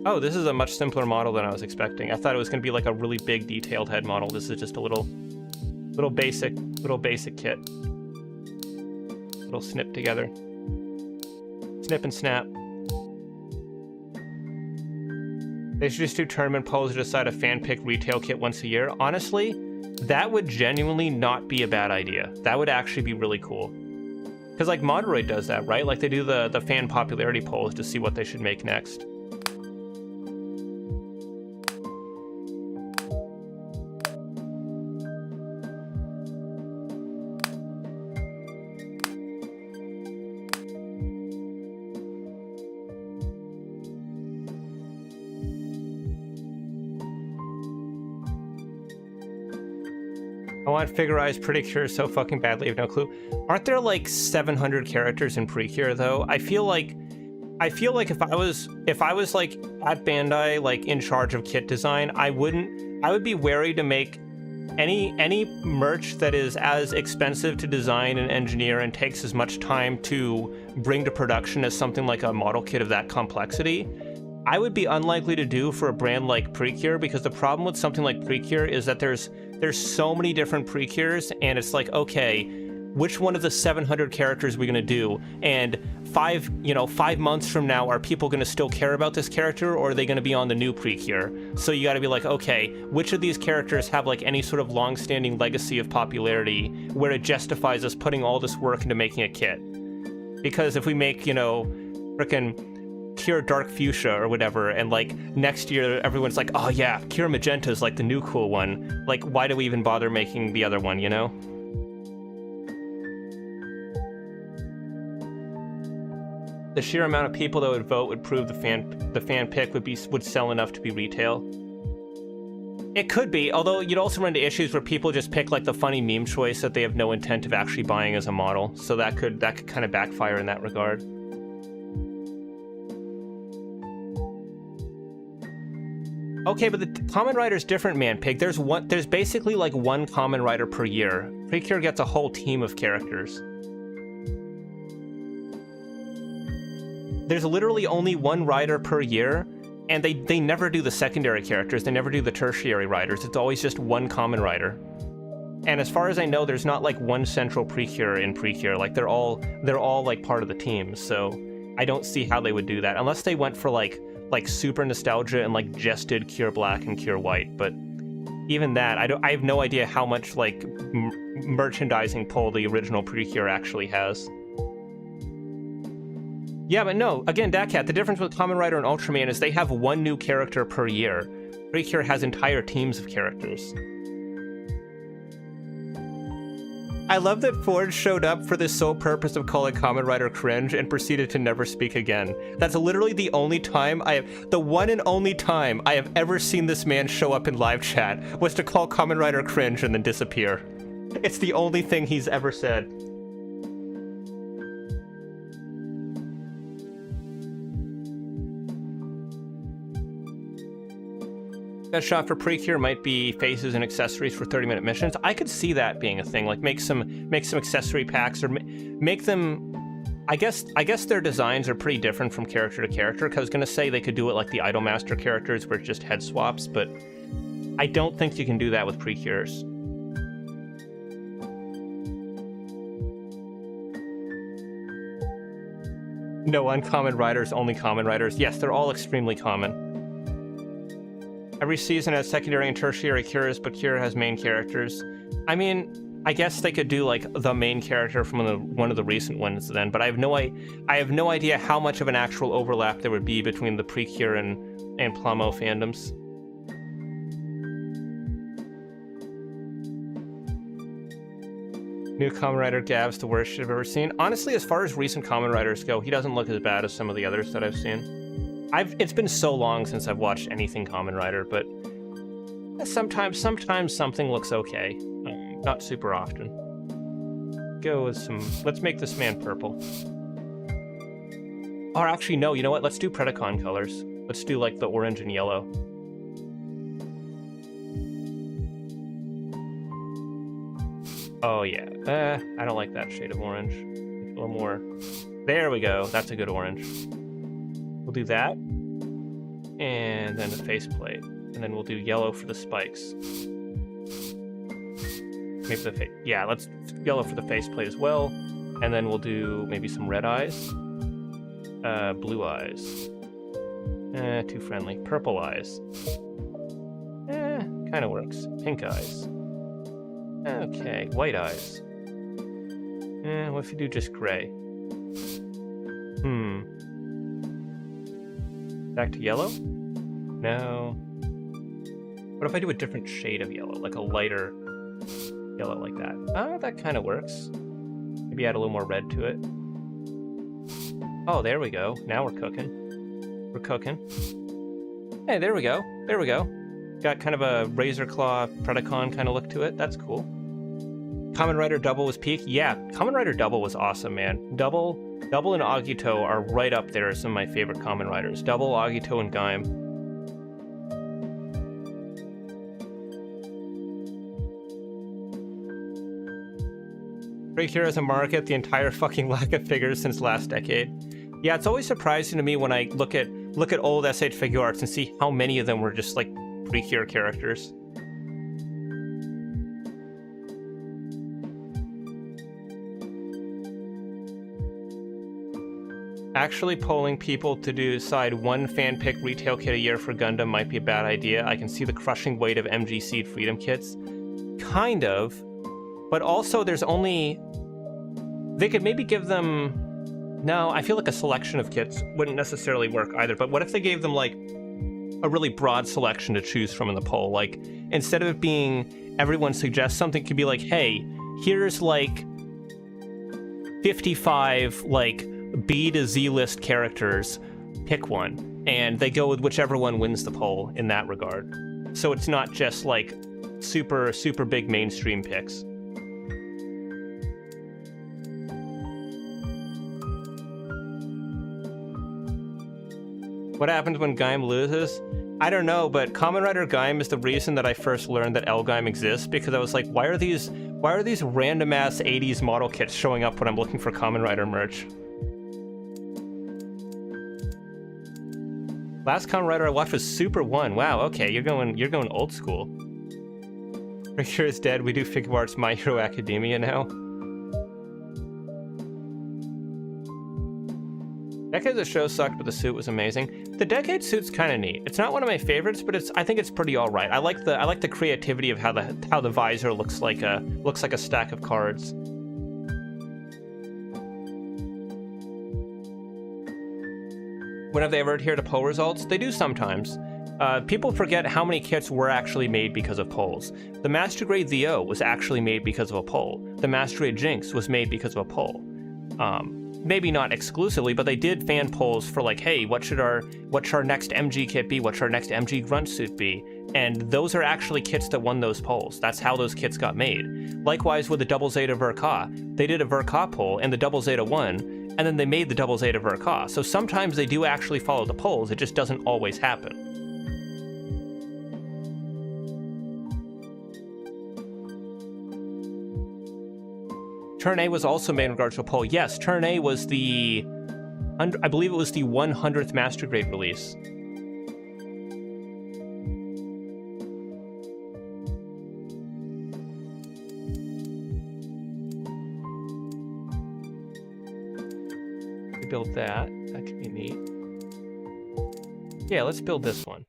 Oh, this is a much simpler model than I was expecting. I thought it was going to be like a really big detailed head model. This is just a little basic kit. Little snip together. Snip and snap. They should just do tournament polls to decide a fan pick retail kit once a year. Honestly, that would genuinely not be a bad idea. That would actually be really cool. Because like Moderoid does that, right? Like they do the fan popularity polls to see what they should make next. I want Figurized Precure so fucking badly, I have no clue. Aren't there like 700 characters in Precure though? I feel like if I was like at Bandai, like in charge of kit design, I would be wary to make any merch that is as expensive to design and engineer and takes as much time to bring to production as something like a model kit of that complexity. I would be unlikely to do for a brand like Precure, because the problem with something like Precure is that there's so many different Precures, and it's like, okay, which one of the 700 characters are we gonna do? And 5 months from now, are people gonna still care about this character, or are they gonna be on the new Precure? So you gotta be like, okay, which of these characters have like any sort of long-standing legacy of popularity where it justifies us putting all this work into making a kit? Because if we make, frickin' Cure Dark Fuchsia or whatever, and like next year everyone's like, oh yeah, Cure Magenta is like the new cool one, like why do we even bother making the other one, you know? The sheer amount of people that would vote would prove the fan pick would sell enough to be retail. It could be, although you'd also run into issues where people just pick like the funny meme choice that they have no intent of actually buying as a model, so that could kind of backfire in that regard. Okay, but the Kamen Rider's different, man, Pig. There's basically like one Kamen Rider per year. Precure gets a whole team of characters. There's literally only one rider per year, and they never do the secondary characters. They never do the tertiary riders. It's always just one Kamen Rider. And as far as I know, there's not like one central Precure in Precure. Like they're all like part of the team. So I don't see how they would do that unless they went for like super nostalgia and like just did Cure Black and Cure White. But even that, I have no idea how much like merchandising pull the original Precure actually has. Yeah, but no, again, Datcat, the difference with Kamen Rider and Ultraman is they have one new character per year. Precure has entire teams of characters. I love that Forge showed up for the sole purpose of calling Kamen Rider cringe and proceeded to never speak again. That's literally the only time the one and only time I have ever seen this man show up in live chat was to call Kamen Rider cringe and then disappear. It's the only thing he's ever said. Best shot for Precure might be faces and accessories for 30-minute missions. I could see that being a thing. Like make some accessory packs or make them. I guess their designs are pretty different from character to character. Because I was gonna say they could do it like the Idolmaster characters, where it's just head swaps, but I don't think you can do that with Precures. No uncommon riders, only common riders. Yes, they're all extremely common. Every season has secondary and tertiary cures, but Cure has main characters. I mean, I guess they could do like the main character from one of the recent ones then, but I have no idea how much of an actual overlap there would be between the Precure and Plamo fandoms. New Kamen Rider Gav's the worst shit I've ever seen. Honestly, as far as recent Kamen Riders go, he doesn't look as bad as some of the others that I've seen. It's been so long since I've watched anything Kamen Rider, but sometimes something looks okay. Not super often. Go with some. Let's make this man purple. Or actually, no. You know what? Let's do Predacon colors. Let's do like the orange and yellow. Oh yeah. I don't like that shade of orange. A little more. There we go. That's a good orange. We'll do that, and then the faceplate, and then we'll do yellow for the spikes. Maybe let's yellow for the faceplate as well, and then we'll do maybe some red eyes, blue eyes, too friendly, purple eyes, kind of works, pink eyes, okay, white eyes, what if you do just gray? Back to yellow? No. What if I do a different shade of yellow, like a lighter yellow like that? Oh, that kind of works. Maybe add a little more red to it. Oh, there we go. Now we're cooking. We're cooking. Hey, there we go. There we go. Got kind of a Razor Claw Predacon kind of look to it. That's cool. Kamen Rider Double was peak? Yeah, Kamen Rider Double was awesome, man. Double and Agito are right up there as some of my favorite Kamen Riders. Double, Agito, and Gaim. Precure as a market, the entire fucking lack of figures since last decade. Yeah, it's always surprising to me when I look at old SH figure arts and see how many of them were just like Precure characters. Actually polling people to decide one fan pick retail kit a year for Gundam might be a bad idea. I can see the crushing weight of MG Seed Freedom kits. Kind of. But also there's only... They could maybe give them... No, I feel like a selection of kits wouldn't necessarily work either. But what if they gave them like a really broad selection to choose from in the poll? Like, instead of it being everyone suggests something, could be like, hey, here's like 55 like B to Z list characters, pick one, and they go with whichever one wins the poll in that regard. So it's not just like super big mainstream picks. What happens when Gaim loses? I don't know, but Kamen Rider Gaim is the reason that I first learned that L Gaim exists, because I was like, why are these random ass 80s model kits showing up when I'm looking for Kamen Rider merch? Last Kamen Rider I watched was Super 1. Wow, okay, you're going old school. Breaker is dead. We do figure arts My Hero Academia now. Decades of show sucked, but the suit was amazing. The Decade suit's kind of neat. It's not one of my favorites, but I think it's pretty all right. I like the creativity of how the visor looks like a stack of cards. When have they ever adhered to poll results? They do sometimes. People forget how many kits were actually made because of polls. The Master Grade The-O was actually made because of a poll. The Master Grade Jinx was made because of a poll. Maybe not exclusively, but they did fan polls for like, hey, what should our next MG kit be? What should our next MG grunt suit be? And those are actually kits that won those polls. That's how those kits got made. Likewise with the Double Zeta Verka. They did a Verka poll and the Double Zeta won, and then they made the Double Zeta Verka. So sometimes they do actually follow the polls, it just doesn't always happen. Turn A was also made in regards to a poll. Yes, Turn A was I believe it was the 100th Master Grade release. We build that. That could be neat. Yeah, let's build this one.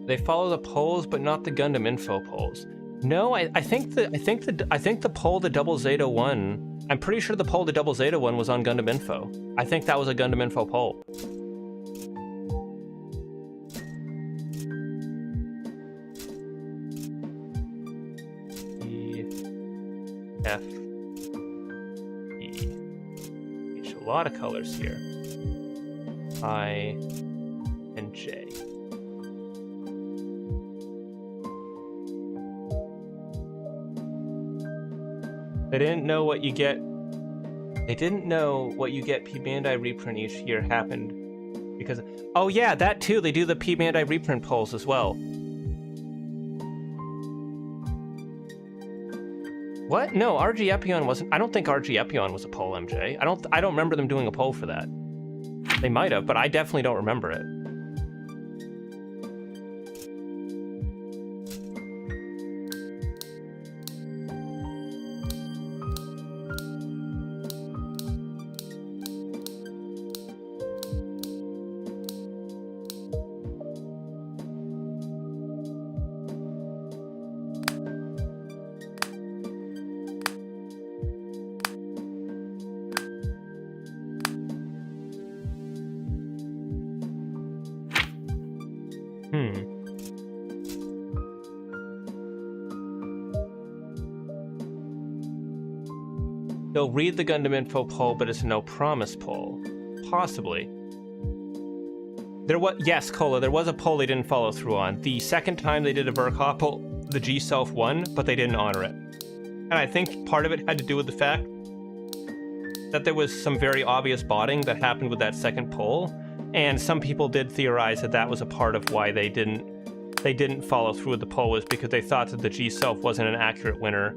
They follow the polls, but not the Gundam info polls. No, I think the poll the Double Zeta won. I'm pretty sure the poll the Double Zeta won was on Gundam info. I think that was a Gundam info poll. E, F, E. There's a lot of colors here. I, and J. They didn't know what you get. They didn't know what you get P Bandai reprint each year happened because. Oh yeah, that too. They do the P Bandai reprint polls as well. What? No, RG Epion wasn't. I don't think RG Epion was a poll, MJ. I don't remember them doing a poll for that. They might have, but I definitely don't remember it. They'll read the Gundam info poll, but it's a no promise poll. Possibly. Yes, Cola, there was a poll they didn't follow through on. The second time they did a Verka poll, the G-Self won, but they didn't honor it. And I think part of it had to do with the fact that there was some very obvious botting that happened with that second poll, and some people did theorize that that was a part of why they didn't follow through with the poll, was because they thought that the G-Self wasn't an accurate winner,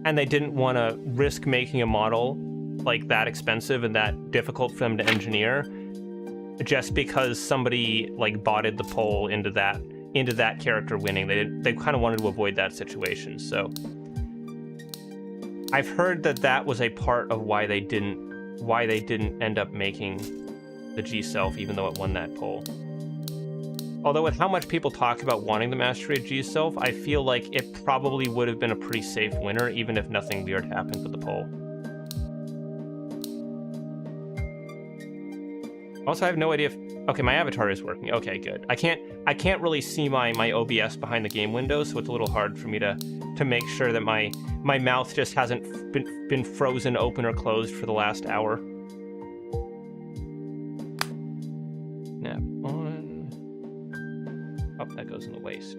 and they didn't want to risk making a model like that expensive and that difficult for them to engineer just because somebody like botted the poll into that character winning. They kind of wanted to avoid that situation. So I've heard that was a part of why they didn't end up making the G-Self, even though it won that poll. Although with how much people talk about wanting the Mastery of G-Self, I feel like it probably would have been a pretty safe winner, even if nothing weird happened with the poll. Also, I have no idea if... Okay, my avatar is working. Okay, good. I can't really see my OBS behind the game window, so it's a little hard for me to make sure that my mouth just hasn't been frozen open or closed for the last hour. Snap on. Oh, that goes in the waste.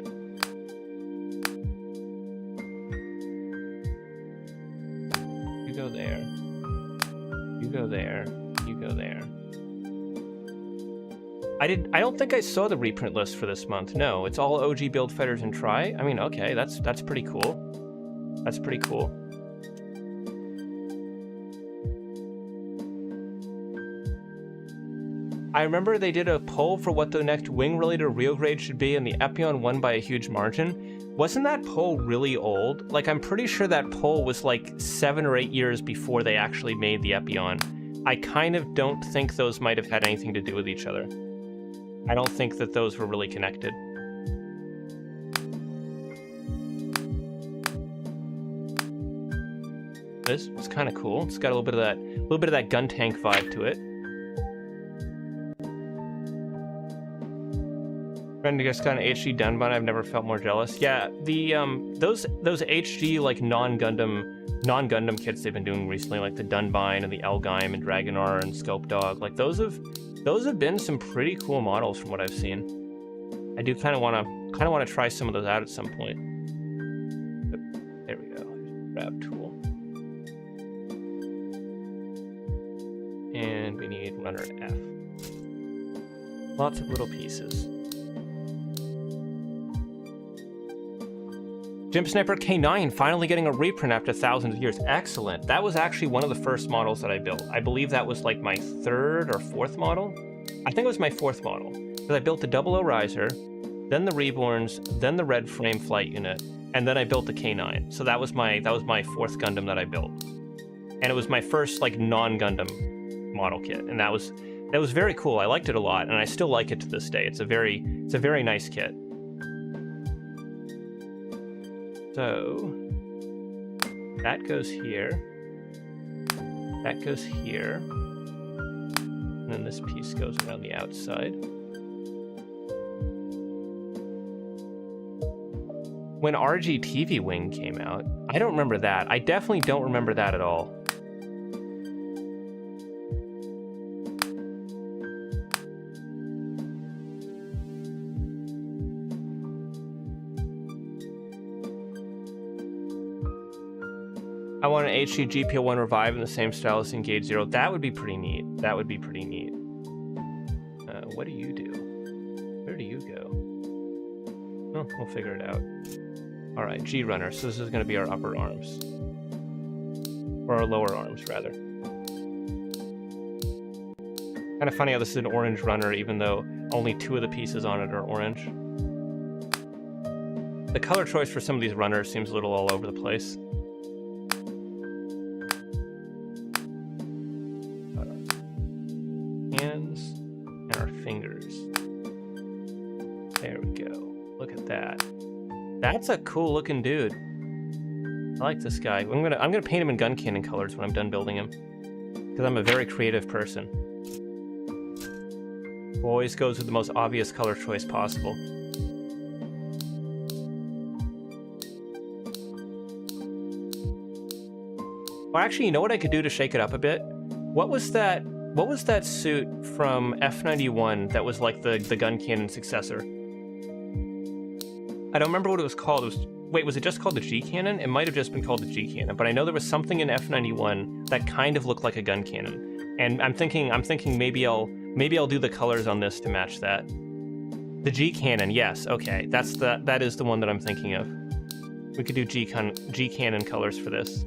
You go there. You go there. You go there. I don't think I saw the reprint list for this month. No, it's all OG Build Fighters and Try. I mean, okay, that's pretty cool. That's pretty cool. I remember they did a poll for what the next wing-related real grade should be, and the Epion won by a huge margin. Wasn't that poll really old? Like, I'm pretty sure that poll was like 7 or 8 years before they actually made the Epion. I kind of don't think those might have had anything to do with each other. I don't think that those were really connected. This is kind of cool. It's got a little bit of that gun tank vibe to it. Friend just got an HD Dunban. I've never felt more jealous. Yeah, the those HD like non-Gundam kits they've been doing recently, like the Dunbine and the Elgime and Dragonar and Scope Dog, like those have been some pretty cool models from what I've seen. I do kind of want to try some of those out at some point. There we go. Grab tool, and we need runner F. Lots of little pieces. Jim Sniper K9 finally getting a reprint after thousands of years. Excellent. That was actually one of the first models that I built. I believe that was like my 3rd or 4th model. I think it was my 4th model. Because I built the 00 Riser, then the Reborns, then the Red Frame Flight Unit, and then I built the K9. So that was my 4th Gundam that I built. And it was my first like non-Gundam model kit. And that was very cool. I liked it a lot, and I still like it to this day. It's a very nice kit. So that goes here, that goes here, and then this piece goes around the outside. When RGTV Wing came out, I don't remember that. I definitely don't remember that at all. I want an HD GPO-1 Revive in the same style as Engage Zero. That would be pretty neat. That would be pretty neat. What do you do? Where do you go? Oh, we'll figure it out. All right, G Runner. So this is going to be our upper arms. Or our lower arms, rather. Kind of funny how this is an orange runner, even though only 2 of the pieces on it are orange. The color choice for some of these runners seems a little all over the place. That's a cool looking dude. I like this guy. I'm gonna paint him in gun cannon colors when I'm done building him, because I'm a very creative person. Always goes with the most obvious color choice possible. Well, actually, you know what I could do to shake it up a bit? What was that suit from F91 that was like the gun cannon successor? I don't remember what it was called. Wait, was it just called the G Cannon? It might have just been called the G Cannon, but I know there was something in F91 that kind of looked like a gun cannon. And I'm thinking maybe I'll do the colors on this to match that. The G Cannon, yes, okay. That is the one that I'm thinking of. We could do G Cannon colors for this.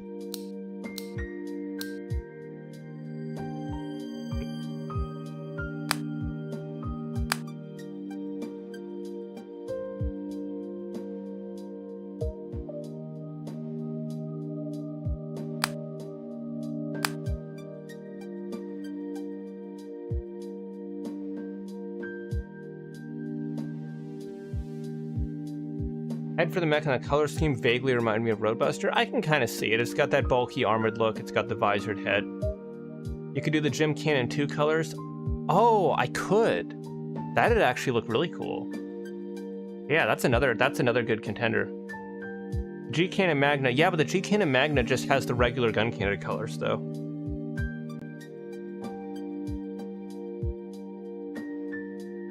Head for the mech and the color scheme vaguely remind me of Roadbuster. I can kind of see it. It's got that bulky armored look. It's got the visored head. You could do the Gym Cannon 2 colors. Oh, I could. That'd actually look really cool. Yeah, that's another good contender. G Cannon Magna. Yeah, but the G Cannon Magna just has the regular gun cannon colors though.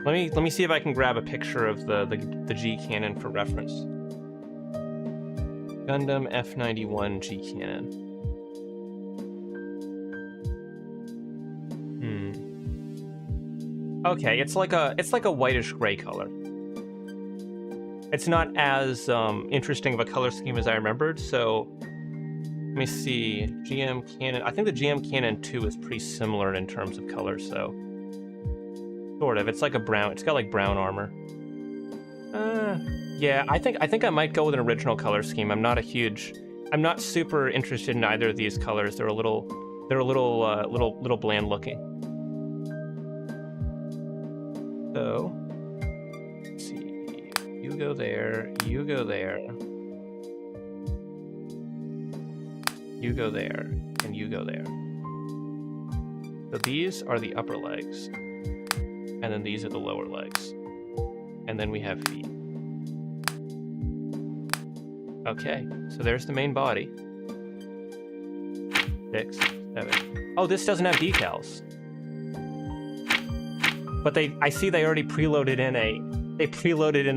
Let me see if I can grab a picture of the G Cannon for reference. Gundam F91 G Cannon. Okay, it's like a whitish gray color. It's not as interesting of a color scheme as I remembered, so let me see. GM Canon. I think the GM Canon 2 is pretty similar in terms of color, so sort of. It's like a brown. It's got like brown armor. Yeah, I think I might go with an original color scheme. I'm not super interested in either of these colors. They're a little bland looking. So, let's see. You go there. You go there. You go there, and you go there. So these are the upper legs, and then these are the lower legs, and then we have feet. Okay, so there's the main body. 6, 7. Oh, this doesn't have decals. But I see they already preloaded in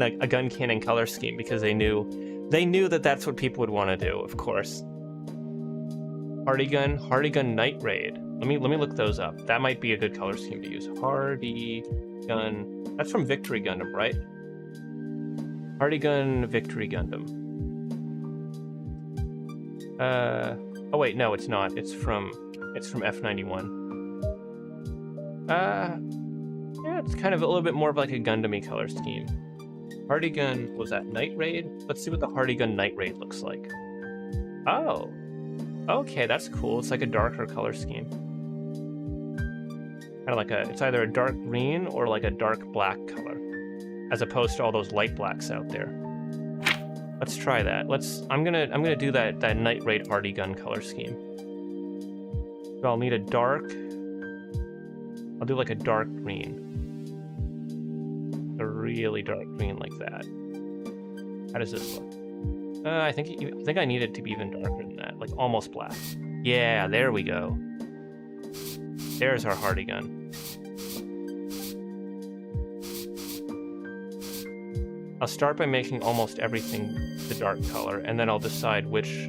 a gun cannon color scheme because they knew that that's what people would want to do, of course. Hardy Gun Night Raid. Let me look those up. That might be a good color scheme to use. Hardy Gun. That's from Victory Gundam, right? Hardy Gun Victory Gundam. Oh wait, no, it's not. It's from F91. Yeah, it's kind of a little bit more of like a Gundam-y color scheme. Hardy Gun, was that Night Raid? Let's see what the Hardy Gun Night Raid looks like. Oh. Okay, that's cool. It's like a darker color scheme. Kind of like it's either a dark green or like a dark black color, as opposed to all those light blacks out there. Let's try that. I'm gonna do that Night Raid Hardy Gun color scheme. So I'll need a dark. I'll do like a dark green. A really dark green like that. How does this look? I think I need it to be even darker than that, like almost black. Yeah, there we go. There's our Hardy Gun. I'll start by making almost everything the dark color, and then I'll decide which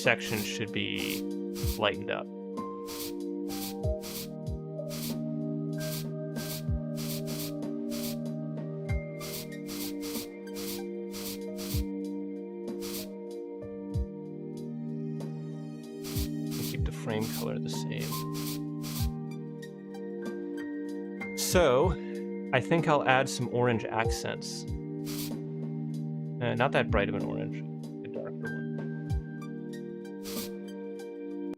section should be lightened up. Keep the frame color the same. So, I think I'll add some orange accents. Not that bright of an orange. A darker one.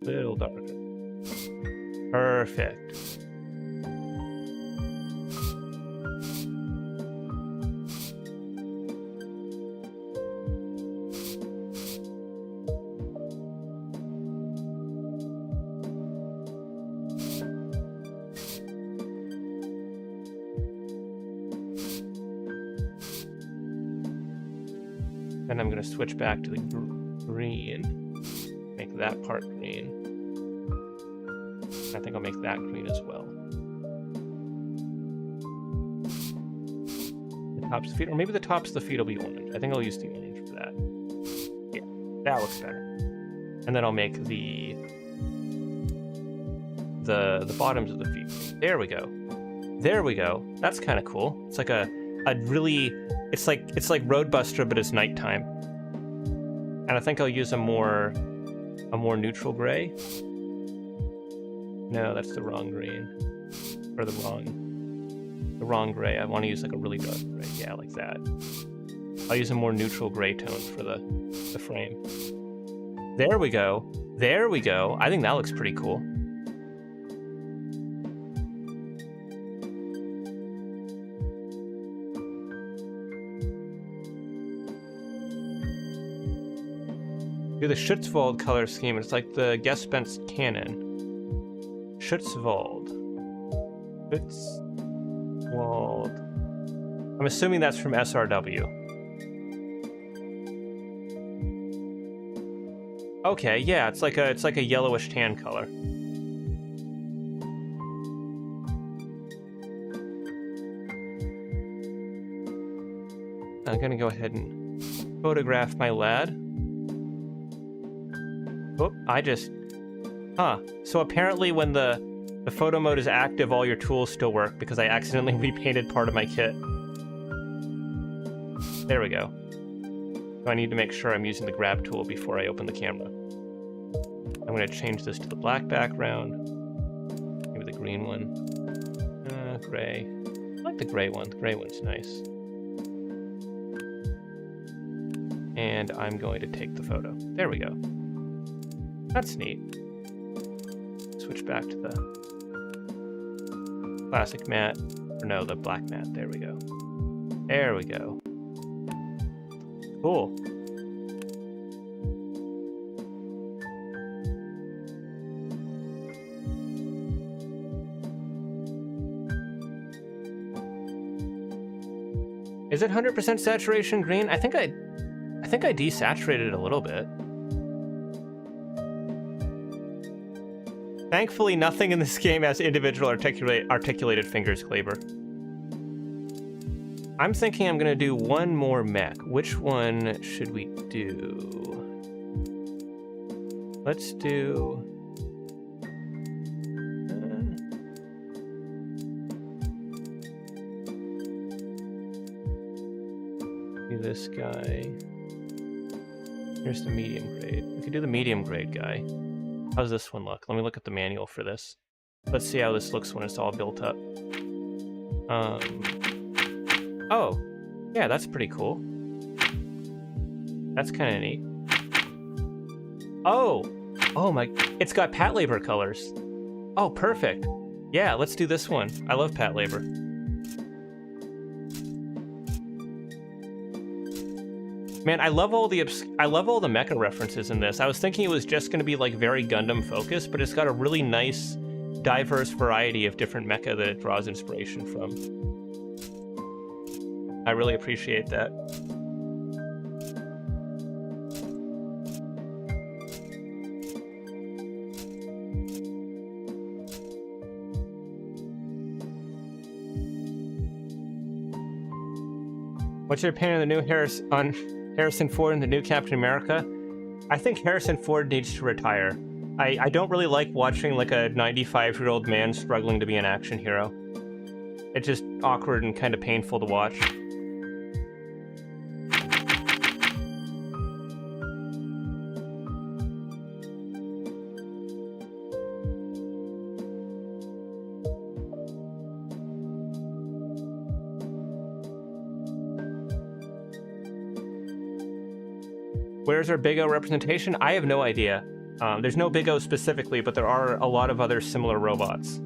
Little darker. Perfect. Then I'm going to switch back to the green, make that part green. I think I'll make that green as well. The tops of the feet, or maybe the tops of the feet will be orange. I think I'll use the orange for that. Yeah, that looks better. And then I'll make the bottoms of the feet. There we go. There we go. That's kind of cool. It's like a really, it's like Roadbuster, but it's nighttime. And I think I'll use a more neutral gray. No, that's the wrong green, or the wrong gray. I want to use like a really dark gray. Yeah, like that. I'll use a more neutral gray tone for the frame. There we go. There we go. I think that looks pretty cool. Do the Schutzwald color scheme. It's like the Gespensst cannon. Schutzwald. I'm assuming that's from SRW. Okay, yeah, it's like a yellowish tan color. I'm gonna go ahead and photograph my lad. Oh, so apparently when the The photo mode is active, all your tools still work because I accidentally repainted part of my kit. There we go. So I need to make sure I'm using the grab tool before I open the camera. I'm going to change this to the black background. Maybe the green one. Gray. I like the gray one. The gray one's nice. And I'm going to take the photo. There we go. That's neat. Switch back to the classic matte. Or no, the black matte. There we go. There we go. Cool. Is it 100% saturation green? I think I desaturated it a little bit. Thankfully, nothing in this game has individual articulated fingers, Kleber. I'm thinking I'm gonna do one more mech. Which one should we do? Let's do... this guy. Here's the medium grade. We could do the medium grade guy. How's this one look? Let me look at the manual for this. Let's see how this looks when it's all built up. Oh, yeah, that's pretty cool. That's kind of neat. Oh my, it's got Patlabor colors. Oh, perfect. Yeah, let's do this one. I love Patlabor. Man, I love all the Mecha references in this. I was thinking it was just going to be like very Gundam focused, but it's got a really nice, diverse variety of different mecha that it draws inspiration from. I really appreciate that. What's your opinion on the new Harrison Ford and the new Captain America? I think Harrison Ford needs to retire. I don't really like watching like a 95-year-old man struggling to be an action hero. It's just awkward and kind of painful to watch. Where's our Big O representation? I have no idea. There's no Big O specifically, but there are a lot of other similar robots.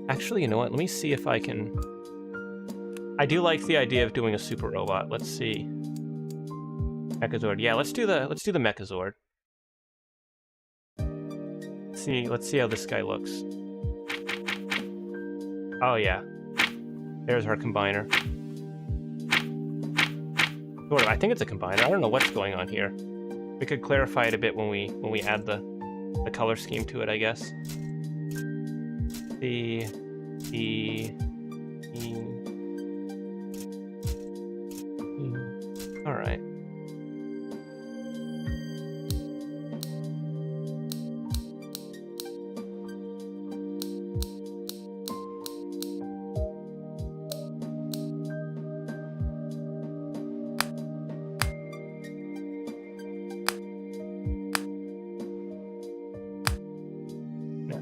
Actually, you know what? Let me see if I can... I do like the idea of doing a super robot. Let's see. Mechazord. Yeah, let's do the Mechazord. Let's see how this guy looks. Oh yeah. There's our combiner. Sort of. I think it's a combiner. I don't know what's going on here. We could clarify it a bit when we add the color scheme to it, I guess. All right.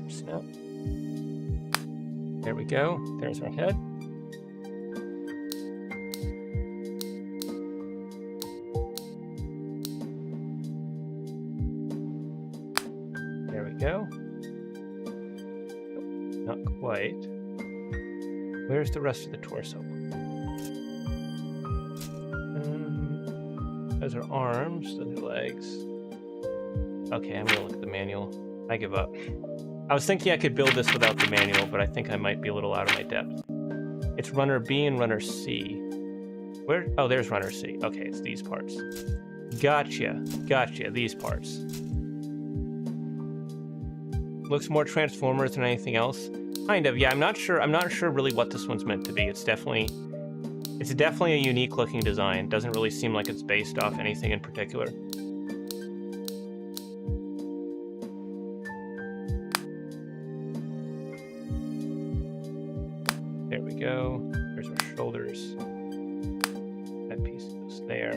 Snap. There we go. There's our head. There we go. Nope, not quite. Where's the rest of the torso? Those are arms, those are legs. Okay, I'm gonna look at the manual. I give up. I was thinking I could build this without the manual, but I think I might be a little out of my depth. It's runner B and runner C. Where? Oh, there's runner C. Okay, it's these parts. Gotcha. These parts. Looks more Transformers than anything else. Kind of, yeah. I'm not sure really what this one's meant to be. It's definitely a unique looking design. Doesn't really seem like it's based off anything in particular. there.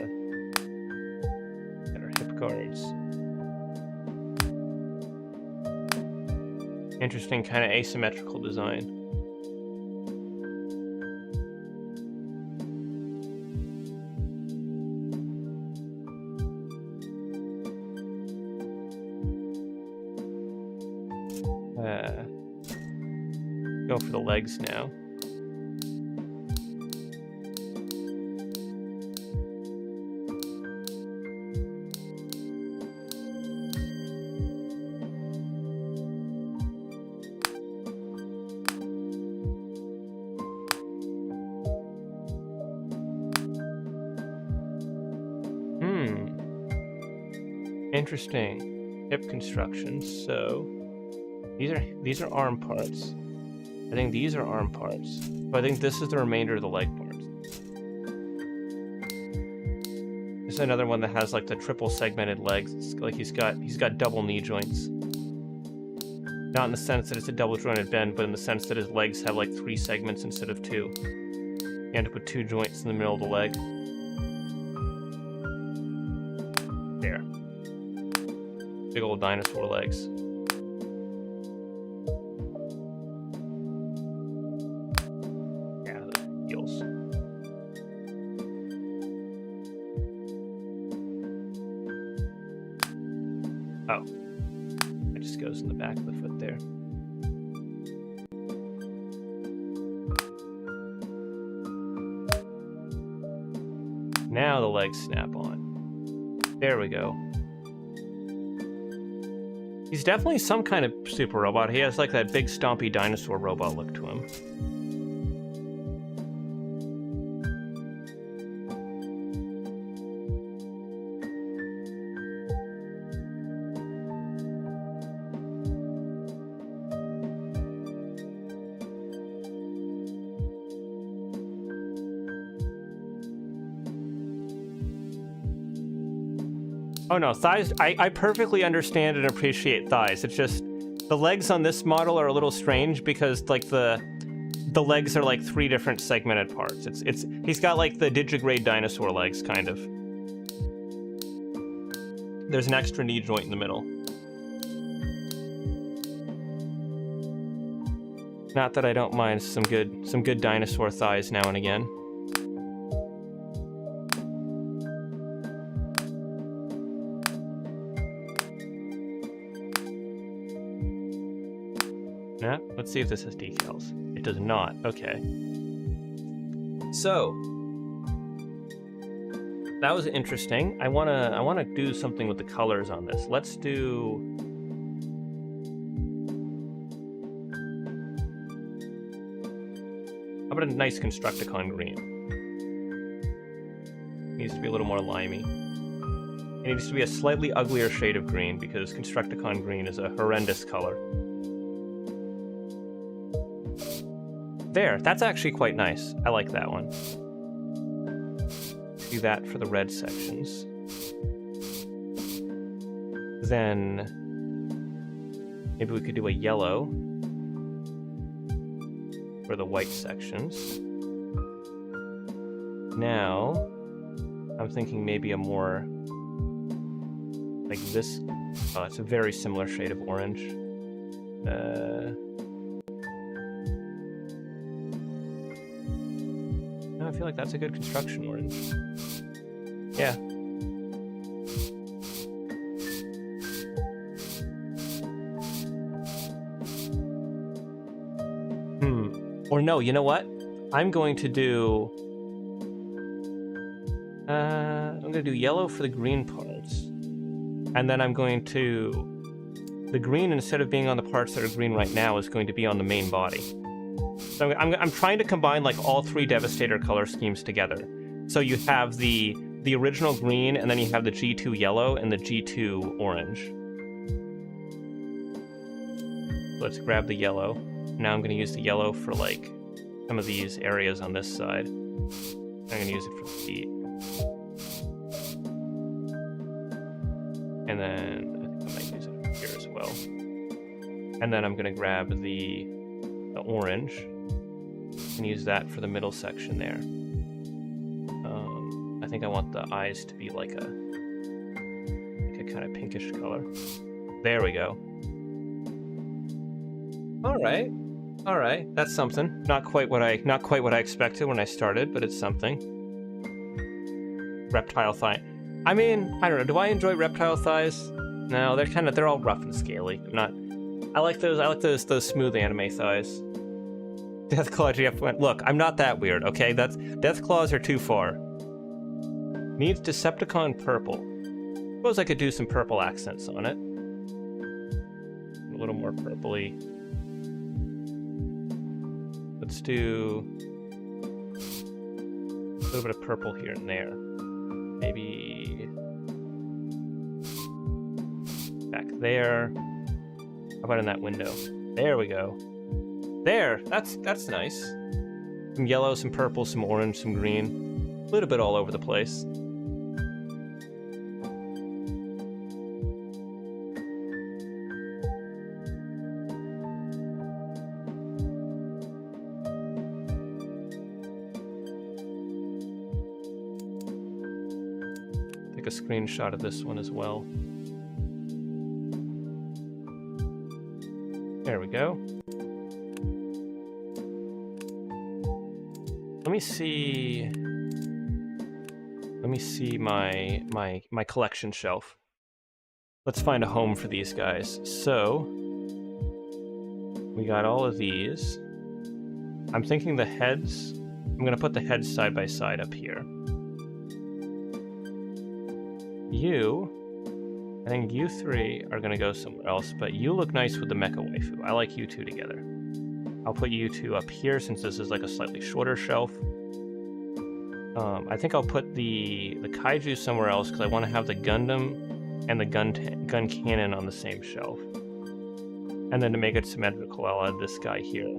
And our hip guards. Interesting kind of asymmetrical design. Go for the legs now. Interesting hip constructions. So these are arm parts. I think these are arm parts. But I think this is the remainder of the leg parts. This is another one that has like the triple segmented legs. It's like he's got double knee joints. Not in the sense that it's a double jointed bend, but in the sense that his legs have like 3 segments instead of 2. You end up with 2 joints in the middle of the leg. There. Big old dinosaur legs. Oh, it just goes in the back of the foot there. Now the legs snap on. There we go. He's definitely some kind of super robot. He has like that big stompy dinosaur robot look to him. Oh no, thighs, I perfectly understand and appreciate thighs. It's just, the legs on this model are a little strange because like the legs are like 3 different segmented parts. He's got like the digigrade dinosaur legs, kind of. There's an extra knee joint in the middle. Not that I don't mind some good dinosaur thighs now and again. Yeah, let's see if this has decals. It does not. Okay. So that was interesting. I wanna do something with the colors on this. Let's do. How about a nice Constructicon green? Needs to be a little more limey. It needs to be a slightly uglier shade of green because Constructicon green is a horrendous color. There, that's actually quite nice. I like that one. Do that for the red sections. Then maybe we could do a yellow for the white sections. Now, I'm thinking maybe a more like this. Oh, it's a very similar shade of orange. I feel like that's a good construction orange. Yeah. Or no, you know what? I'm going to do yellow for the green parts. And then I'm going to the green, instead of being on the parts that are green right now, is going to be on the main body. So I'm trying to combine like all 3 Devastator color schemes together. So you have the original green, and then you have the G2 yellow and the G2 orange. Let's grab the yellow. Now I'm going to use the yellow for like some of these areas on this side. I'm going to use it for the feet. And then I think I might use it here as well. And then I'm going to grab the orange and use that for the middle section there. I think I want the eyes to be like a kind of pinkish color. There we go. All right, that's something. Not quite what I expected when I started, but it's something. Reptile thigh. I mean, I don't know. Do I enjoy reptile thighs? No, they're all rough and scaly. I like those smooth anime thighs. Deathclaw GF went, look, I'm not that weird, okay? Deathclaws are too far. Needs Decepticon purple. Suppose I could do some purple accents on it. A little more purpley. Let's do a little bit of purple here and there. Maybe back there. How about in that window? There we go. There, that's nice. Some yellow, some purple, some orange, some green. A little bit all over the place. Take a screenshot of this one as well. There we go. Let me see my collection shelf. Let's find a home for these guys. So we got all of these. I'm thinking the heads. I'm gonna put the heads side by side up here. I think you three are gonna go somewhere else, but you look nice with the Mecha waifu. I like you two together. I'll put you two up here since this is like a slightly shorter shelf. I think I'll put the Kaiju somewhere else because I want to have the Gundam and the gun cannon on the same shelf. And then to make it symmetrical, I'll add this guy here.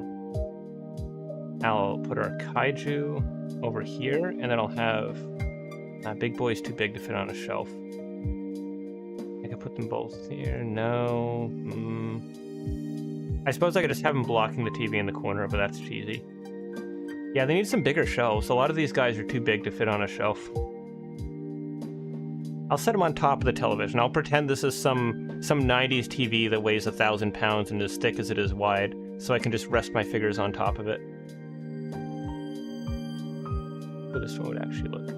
I'll put our Kaiju over here, and then I'll have big boy's too big to fit on a shelf. I could put them both here. No. I suppose I could just have them blocking the TV in the corner, but that's cheesy. Yeah, they need some bigger shelves. A lot of these guys are too big to fit on a shelf. I'll set them on top of the television. I'll pretend this is some 90s TV that weighs 1,000 pounds and as thick as it is wide, so I can just rest my figures on top of it. So this one would actually look.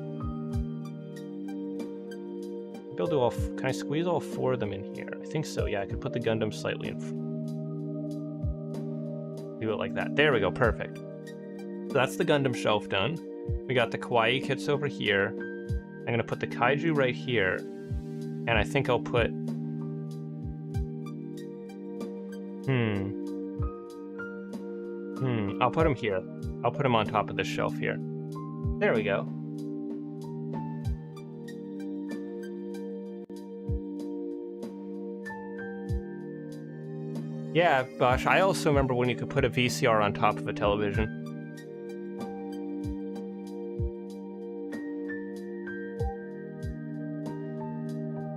Maybe I'll do can I squeeze all four of them in here? I think so, yeah. I could put the Gundam slightly in front. Do it like that. There we go, perfect. So that's the Gundam shelf done. We got the Kawaii kits over here. I'm gonna put the Kaiju right here. And I think I'll put... I'll put them here. I'll put them on top of this shelf here. There we go. Yeah, gosh, I also remember when you could put a VCR on top of a television.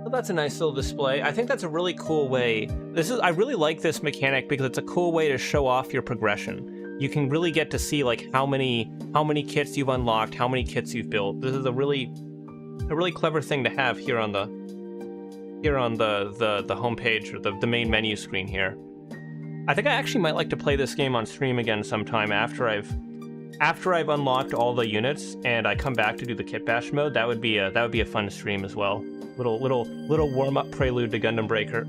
Well, that's a nice little display. I think that's a really cool way. I really like this mechanic because it's a cool way to show off your progression. You can really get to see like how many kits you've unlocked, how many kits you've built. This is a really clever thing to have here on the homepage or the main menu screen here. I think I actually might like to play this game on stream again sometime after I've unlocked all the units and I come back to do the kit bash mode. That would be a fun stream as well. Little warm-up prelude to Gundam Breaker.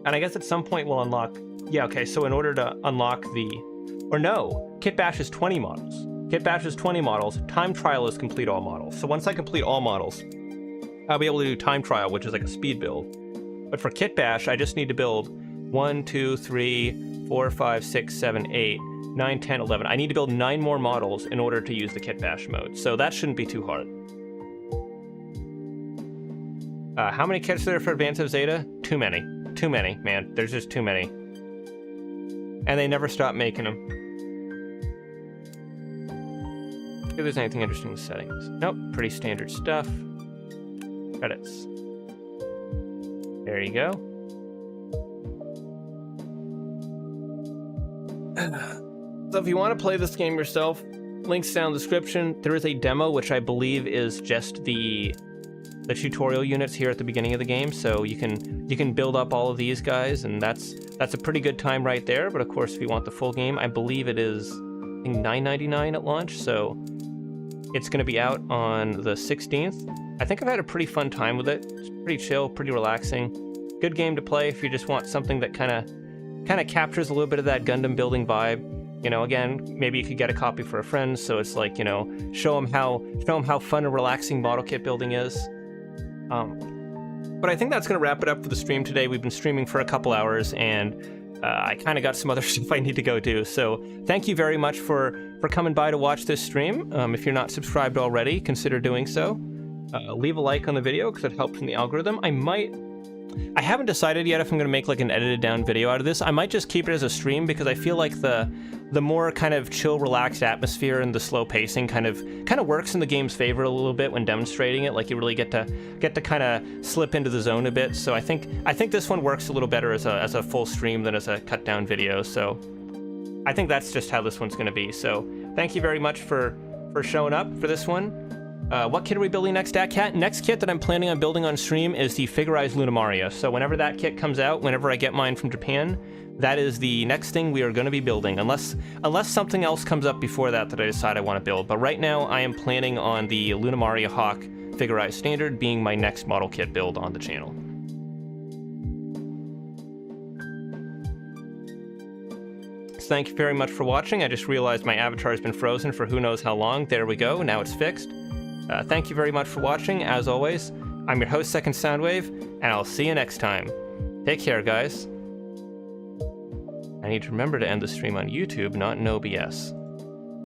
And I guess at some point we'll unlock... Yeah, okay, so in order to unlock Kit Bash is 20 models. Kit Bash is 20 models. Time Trial is complete all models. So once I complete all models, I'll be able to do Time Trial, which is like a speed build. But for Kit Bash, I just need to build 1, 2, 3, 4, 5, 6, 7, 8, 9, 10, 11. I need to build 9 more models in order to use the Kit Bash mode. So that shouldn't be too hard. How many kits are there for Advance of Zeta? Too many. Too many, man. There's just too many. And they never stop making them. If there's anything interesting in the settings. Nope, pretty standard stuff. Credits. There you go. So if you want to play this game yourself, Links down in the description. There is a demo, which I believe is just the tutorial units here at the beginning of the game, so you can build up all of these guys, and that's a pretty good time right there. But of course, if you want the full game, I believe it is, I think, $9.99 at launch, so it's going to be out on the 16th. I think I've had a pretty fun time with it. It's pretty chill, pretty relaxing. Good game to play if you just want something that kind of captures a little bit of that Gundam building vibe. You know, again, maybe you could get a copy for a friend, so it's like, you know, show them how fun and relaxing model kit building is. But I think that's going to wrap it up for the stream today. We've been streaming for a couple hours, and I kind of got some other stuff I need to go do. So thank you very much for coming by to watch this stream. If you're not subscribed already, consider doing so. Leave a like on the video because it helps in the algorithm. I haven't decided yet if I'm going to make like an edited down video out of this. I might just keep it as a stream because I feel like the more kind of chill, relaxed atmosphere and the slow pacing kind of works in the game's favor a little bit when demonstrating it. Like you really get to kind of slip into the zone a bit. So I think this one works a little better as a full stream than as a cut down video. So I think that's just how this one's going to be. So thank you very much for showing up for this one. What kit are we building next, Cat? Next kit that I'm planning on building on stream is the Figurized Lunamaria. So whenever that kit comes out, whenever I get mine from Japan, that is the next thing we are going to be building, unless something else comes up before that I decide I want to build. But right now, I am planning on the Lunamaria Hawk Figurized Standard being my next model kit build on the channel. So thank you very much for watching. I just realized my avatar has been frozen for who knows how long. There we go. Now it's fixed. Thank you very much for watching. As always, I'm your host, Second Soundwave, and I'll see you next time. Take care, guys. I need to remember to end the stream on YouTube, not no BS.